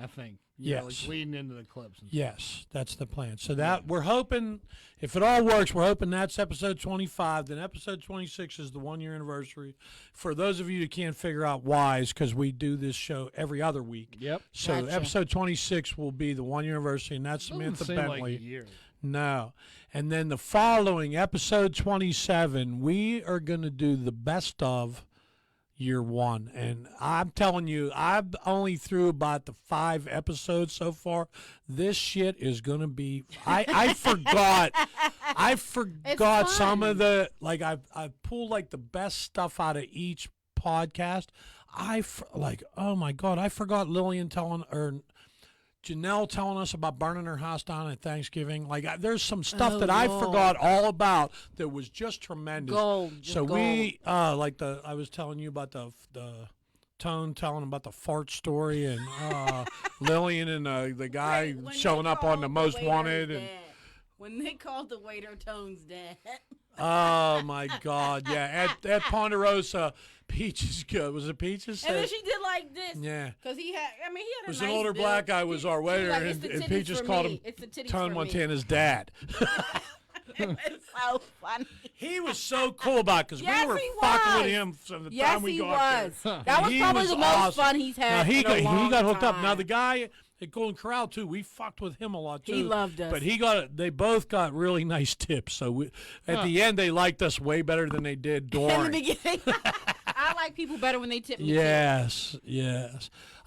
I think Yeah, Yes. like leading into the clips. And Yes, that's the plan. So that we're hoping, if it all works, we're hoping that's episode 25. Then episode 26 is the 1 year anniversary. For those of you that can't figure out why, is because we do this show every other week. Yep. So Gotcha. episode 26 will be the 1 year anniversary, and that's Doesn't Samantha seem Bentley. like a year. No. And then the following episode 27, we are going to do the best of year one. And I'm telling you, I've only through about the 5 episodes so far. This shit is going to be, I forgot some fun. of the, like I pulled like the best stuff out of each podcast. Oh my God, I forgot Lillian Janelle telling us about burning her house down at Thanksgiving. There's some stuff Oh, that I Lord. forgot all about that was just tremendous. Gold. Just So gold. we I was telling you about the Tone telling about the fart story and Lillian and the guy When showing they up on called the Most waiter Wanted and dead. When they called the waiter Tone's dead. oh my God, yeah, at Ponderosa, Peaches was it Peaches? And then said- she did like this. yeah. Because he had a It was nice an older build. black guy was our She was waiter, like, "It's the and titties Peaches for called me. him It's the titties Tone for me." Montana's dad. It's so funny. He was so cool about it because Yes, we were he fucking was. with him from the Yes, time we he got was. there. That was He probably was the most awesome. fun he's had. Now, he in a long got hooked up. Now time. the guy at Golden Corral too, we fucked with him a lot too. He loved us. but they both got really nice tips. So at the end, they liked us way better than they did in the during. beginning. I like people better when they tip me. too. Yes.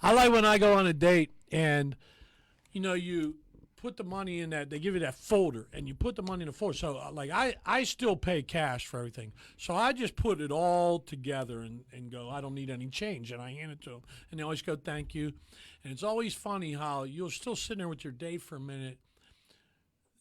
I like when I go on a date and, you put the money in that. They give you that folder, and you put the money in the folder. So, I still pay cash for everything. So I just put it all together and go, I don't need any change, and I hand it to them. And they always go, thank you. And it's always funny how you'll still sit there with your date for a minute.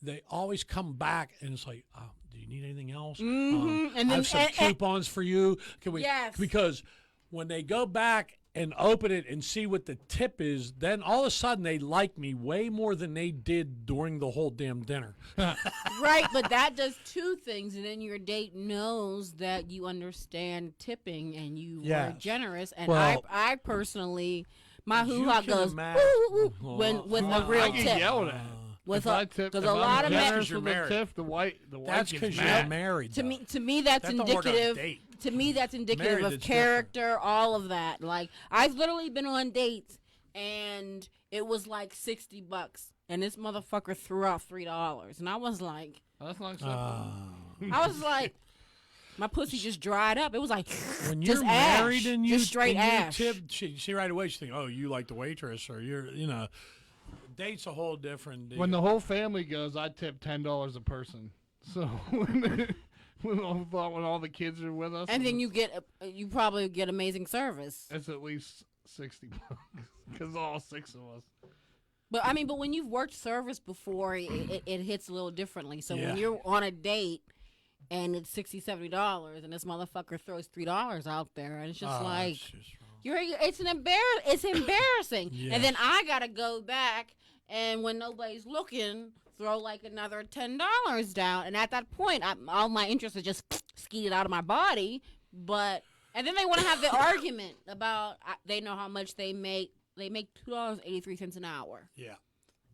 They always come back, and it's like, oh, do you need anything else? And I then have some coupons for you. Can we? Yes. Because when they go back and open it and see what the tip is, then all of a sudden they like me way more than they did during the whole damn dinner. Right, but that does 2 things, and then your date knows that you understand tipping and you are Yes. generous. And Well, I personally, my you hoo-ha can goes imagine- woo, woo, when with a I real get tip. yelled at. With If I a, tip, because if a I'm lot of men, generous you're with a married. tip, the white That's gets because mad. you're married. to though. me that's That don't work on a indicative. date. To me, that's indicative Married, of it's character, all of that. Like, I've literally been on dates, and it was like $60, and this motherfucker threw out $3, and I was like, That's not acceptable. my pussy just dried up. It was like, When just you're married ash, and you just straight and you ash. tip, she right away she think, oh, you like the waitress, or you're, date's a whole different deal. When the whole family goes, I tip $10 a person. So when all the kids are with us, And then you probably get amazing service. it's at least $60 because all 6 of us. But but when you've worked service before, it hits a little differently. So Yeah. when you're on a date and it's $60, $70, and this motherfucker throws $3 out there, and it's just like it's just wrong. it's embarrassing. Yes. And then I gotta go back, and when nobody's looking, throw like another $10 down. And at that point, all my interest is just skeeted out of my body. And then they want to have the argument about they know how much they make. They make $2.83 an hour. Yeah.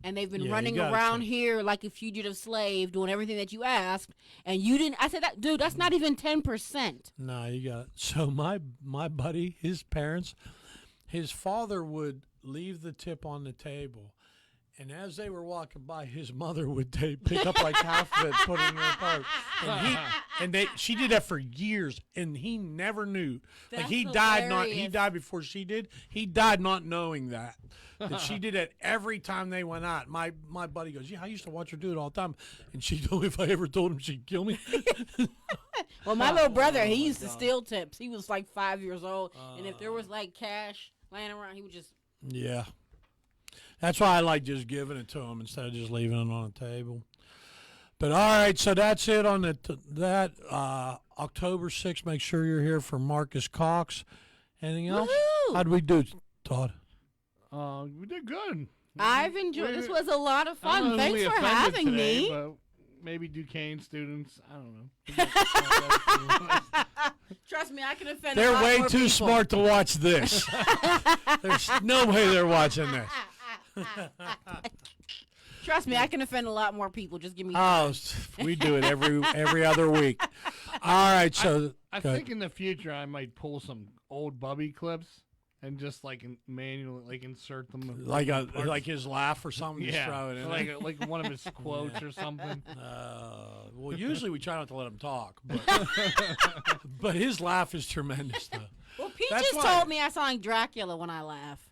And they've been Yeah, you running gotta around take- here like a fugitive slave, doing everything that you asked, and you didn't. I said, "That dude, that's not even 10%." No, you got it. So my buddy, his parents, his father would leave the tip on the table, and as they were walking by, his mother would pick up like half of it, put it in her purse. And she did that for years, and he never knew. Like That's he died hilarious. before she did. He died not knowing that she did it every time they went out. My buddy goes, yeah, I used to watch her do it all the time, and she told me if I ever told him she'd kill me. Well, my little brother, he used to steal tips. He was like 5 years old, and if there was like cash laying around, he would just. Yeah. That's why I like just giving it to them instead of just leaving it on the table. But all right, so that's it on that October 6th. Make sure you're here for Marcus Cox. Anything else? Woohoo! How'd we do, Todd? We did good. I've enjoyed. This was a lot of I don't know fun. who we Thanks for offended having today, me. But maybe Duquesne students. I don't know. Trust me, I can offend. a They're lot way more too people. smart to watch this. There's no way they're watching this. Trust me, I can offend a lot more people. Just give me. Oh, we do it every other week. All right, so I go ahead. think in the future I might pull some old Bubby clips and just like manually like insert them. like his laugh or something. Just throw it in there. like one of his quotes or something. Well, usually we try not to let him talk, but his laugh is tremendous, though. Well, That's Peaches why- told me I sound like Dracula when I laugh.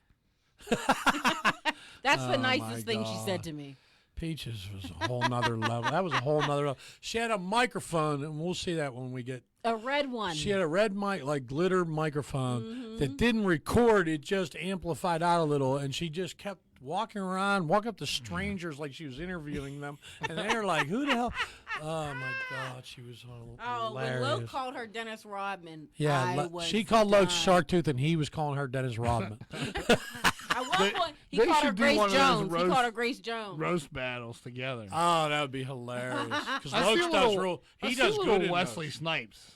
That's the Oh, my nicest thing she said God. to me. Peaches was a whole nother level. That was a whole nother level. She had a microphone, and we'll see that when we get. A red one. She had a red mic, like glitter microphone, Mm-hmm. that didn't record. It just amplified out a little, and she just kept walking up to strangers like she was interviewing them, and they're like, "Who the hell?" Oh my God, she was Oh, when hilarious. Loke called her Dennis Rodman. Yeah, I was she called Loke done. Sharktooth, and he was calling her Dennis Rodman. At one point, he they called her should do Grace one of those Jones. He roast- called her Grace Jones. Roast battles together. Oh, that would be hilarious. Because I see Loke a does little- real. I He see does a good little in Wesley those. Snipes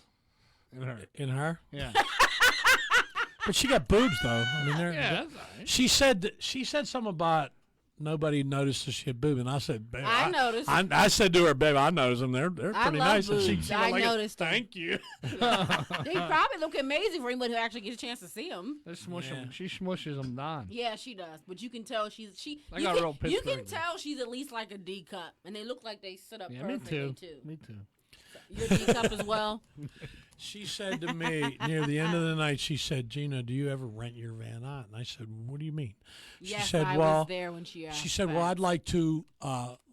in her. In her, Yeah, but she got boobs though. I mean, yeah, that's all right. she said something about nobody noticed that she had boobs, and I said, babe, I noticed. I said to her, babe, I noticed them. They're I pretty love nice. And boobs. she I went like, noticed them. Thank you. They probably look amazing for anybody who actually gets a chance to see them. They smush Yeah. them. She smushes them down. Yeah, she does. But you can tell she. I You got can, real you Pittsburgh. can tell she's at least like a D cup, and they look like they sit up Yeah, me perfectly too. Me too. You're a D cup as well. She said to me near the end of the night, she said, Gina, do you ever rent your van out? And I said, what do you mean? Yes, she said, I well, was there when she asked. she said, well, that. I'd like to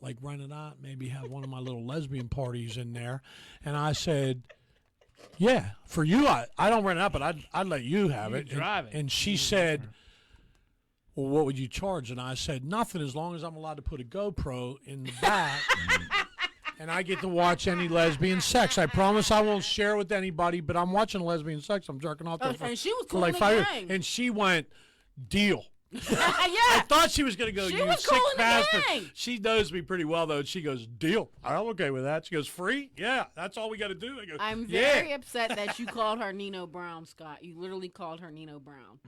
like rent it out, maybe have one of my little lesbian parties in there. And I said, yeah, for you, I don't rent it out, but I'd let you have You it. can drive it. And she said, well, what would you charge? And I said, nothing, as long as I'm allowed to put a GoPro in the back. And I get to watch any lesbian sex. I promise I won't share with anybody, but I'm watching lesbian sex. I'm jerking off there Oh, for, and she was for cool like in 5 the years. gang. And she went, deal. I yeah. thought she was going to go, She you was sick cool in the bastard. gang. She knows me pretty well, though. She goes, deal. I'm okay with that. She goes, free? Yeah, that's all we got to do. I go, I'm yeah. very upset that you called her Nino Brown, Scott. You literally called her Nino Brown.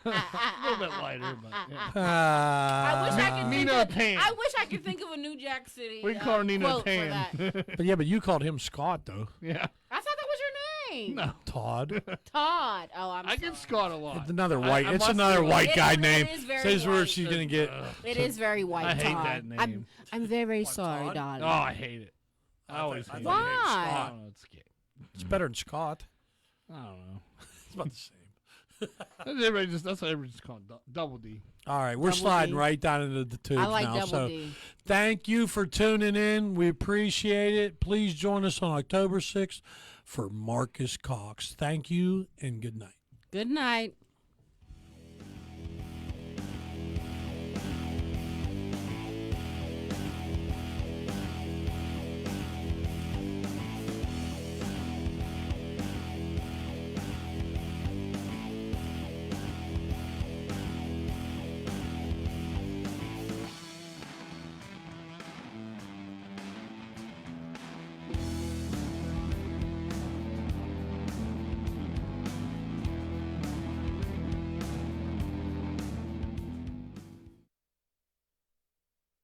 A little bit lighter, but yeah. I wish I could think Nino of, Tan. I wish I could think of a New Jack City. We can call her Nino quote for Tan. that. But yeah, but you called him Scott, though. Yeah. I thought that was your name. No. Todd. Todd. Oh, I'm I sorry. get Scott a lot. It's another I- white. I it's must another be- white It guy is- name. it is very Says where white. she's gonna get. It is very white. I hate Todd. that name. I'm very sorry, Todd? darling. Oh, I hate it. I always hate it. Why? I don't know. It's gay. It's better than Scott. I don't know. It's about the same. That's what everybody just call it. Double D. All right, we're Double sliding D. right down into the tubes I like now. Double So D. thank you for tuning in. We appreciate it. Please join us on October 6th for Marcus Cox. Thank you and good night. Good night.